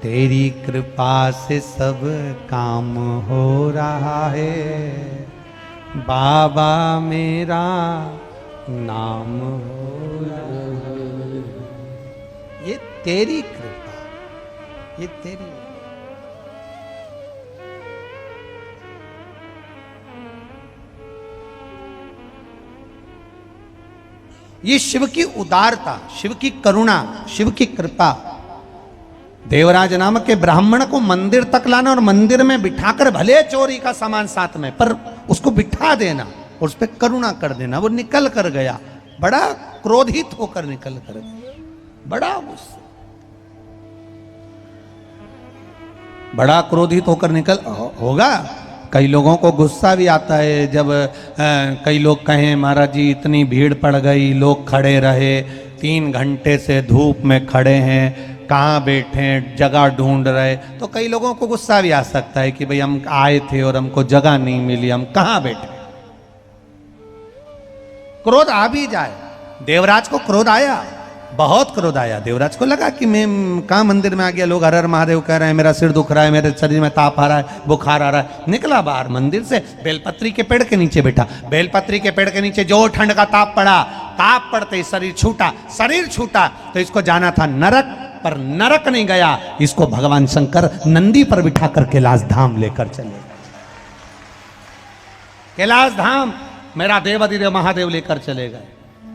तेरी कृपा से सब काम हो रहा है। बाबा मेरा नाम हो रहा है। ये तेरी कृपा, ये तेरी। ये शिव की उदारता, शिव की करुणा, शिव की कृपा। देवराज नामक के ब्राह्मण को मंदिर तक लाना और मंदिर में बिठाकर, भले चोरी का सामान साथ में, पर उसको बिठा देना और उस पर करुणा कर देना। वो निकल कर गया, बड़ा क्रोधित होकर निकल कर गया, बड़ा गुस्सा, बड़ा क्रोधित होकर निकल होगा। कई लोगों को गुस्सा भी आता है जब कई लोग कहें महाराज जी इतनी भीड़ पड़ गई, लोग खड़े रहे, 3 घंटे से धूप में खड़े हैं, कहाँ बैठे, जगह ढूंढ रहे। तो कई लोगों को गुस्सा भी आ सकता है कि भाई हम आए थे और हमको जगह नहीं मिली, हम कहाँ बैठे। क्रोध आ भी जाए, देवराज को क्रोध आया, बहुत क्रोध आया। देवराज को लगा कि मैं कहाँ मंदिर में आ गया, लोग हर हर महादेव कह रहे हैं, मेरा सिर दुख रहा है, मेरे शरीर में ताप आ रहा है, बुखार आ रहा है। निकला बाहर मंदिर से, बेलपत्री के पेड़ के नीचे बैठा। बेलपत्री के पेड़ के नीचे जो ठंड का ताप पड़ा, ताप पड़ते ही शरीर छूटा, शरीर छूटा तो इसको जाना था नरक, पर नरक नहीं गया, इसको भगवान शंकर नंदी पर बिठा कर कैलाश धाम लेकर चले। कैलाश धाम मेरा देवाधिदेव महादेव लेकर चले गए।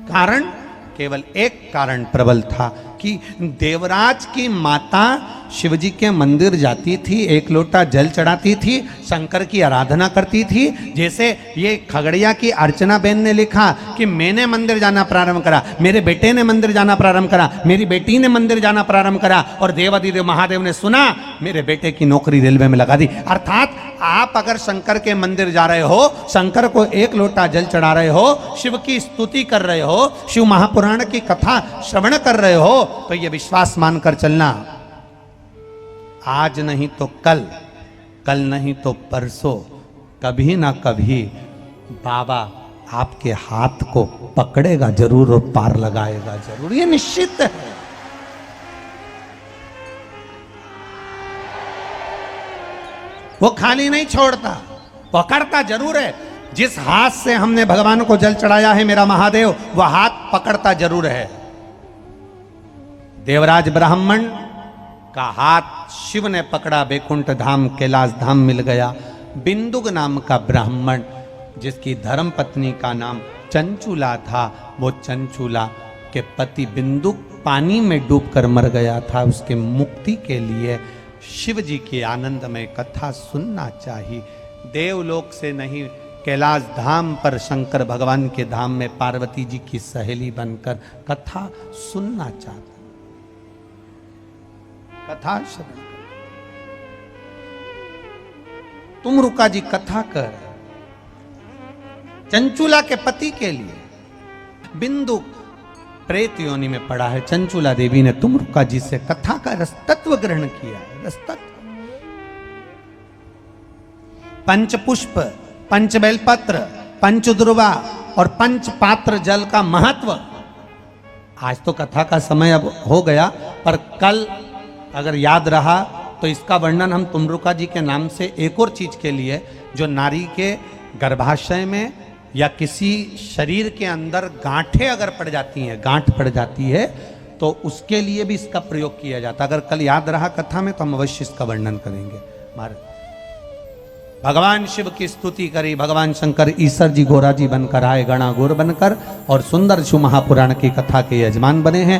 कारण, केवल एक कारण प्रबल था कि देवराज की माता शिवजी के मंदिर जाती थी, एक लोटा जल चढ़ाती थी, शंकर की आराधना करती थी। जैसे ये खगड़िया की अर्चना बेन ने लिखा कि मैंने मंदिर जाना प्रारंभ करा, मेरे बेटे ने मंदिर जाना प्रारंभ करा, मेरी बेटी ने मंदिर जाना प्रारंभ करा, और देवाधिदेव महादेव ने सुना, मेरे बेटे की नौकरी रेलवे में लगा दी। अर्थात आप अगर शंकर के मंदिर जा रहे हो, शंकर को एक लोटा जल चढ़ा रहे हो, शिव की स्तुति कर रहे हो, शिव महापुराण की कथा श्रवण कर रहे हो, तो ये विश्वास मानकर चलना, आज नहीं तो कल, कल नहीं तो परसों, कभी ना कभी बाबा आपके हाथ को पकड़ेगा जरूर और पार लगाएगा जरूर, ये निश्चित है। वो खाली नहीं छोड़ता, पकड़ता जरूर है। जिस हाथ से हमने भगवान को जल चढ़ाया है मेरा महादेव, वह हाथ पकड़ता जरूर है। देवराज ब्राह्मण का हाथ शिव ने पकड़ा, बैकुंठ धाम कैलाश धाम मिल गया। बिंदुक नाम का ब्राह्मण, जिसकी धर्म पत्नी का नाम चंचूला था, वो चंचूला के पति बिंदुक पानी में डूबकर मर गया था। उसके मुक्ति के लिए शिव जी की आनंदमय कथा सुनना चाहिए। देवलोक से नहीं, कैलाश धाम पर शंकर भगवान के धाम में पार्वती जी की सहेली बनकर कथा सुनना चाहता, कथा श्रवण। तुम रुका जी कथा कर, चंचूला के पति के लिए। बिंदु प्रेत योनि में पड़ा है, चंचूला देवी ने तुम रुका जी से कथा का रसतत्व ग्रहण किया है। रसतत्व, पंच पुष्प, पंच बेलपत्र, पंच दुर्वा और पंच पात्र जल का महत्व। आज तो कथा का समय अब हो गया, पर कल अगर याद रहा तो इसका वर्णन हम तुमरुका जी के नाम से एक और चीज के लिए, जो नारी के गर्भाशय में या किसी शरीर के अंदर गांठें अगर पड़ जाती हैं, गांठ पड़ जाती है, तो उसके लिए भी इसका प्रयोग किया जाता है। अगर कल याद रहा कथा में तो हम अवश्य इसका वर्णन करेंगे। महाराज भगवान शिव की स्तुति करी, भगवान शंकर ईश्वर जी गोरा जी बनकर आए, गणा गोर बनकर, और सुंदर शिव महापुराण की कथा के यजमान बने हैं।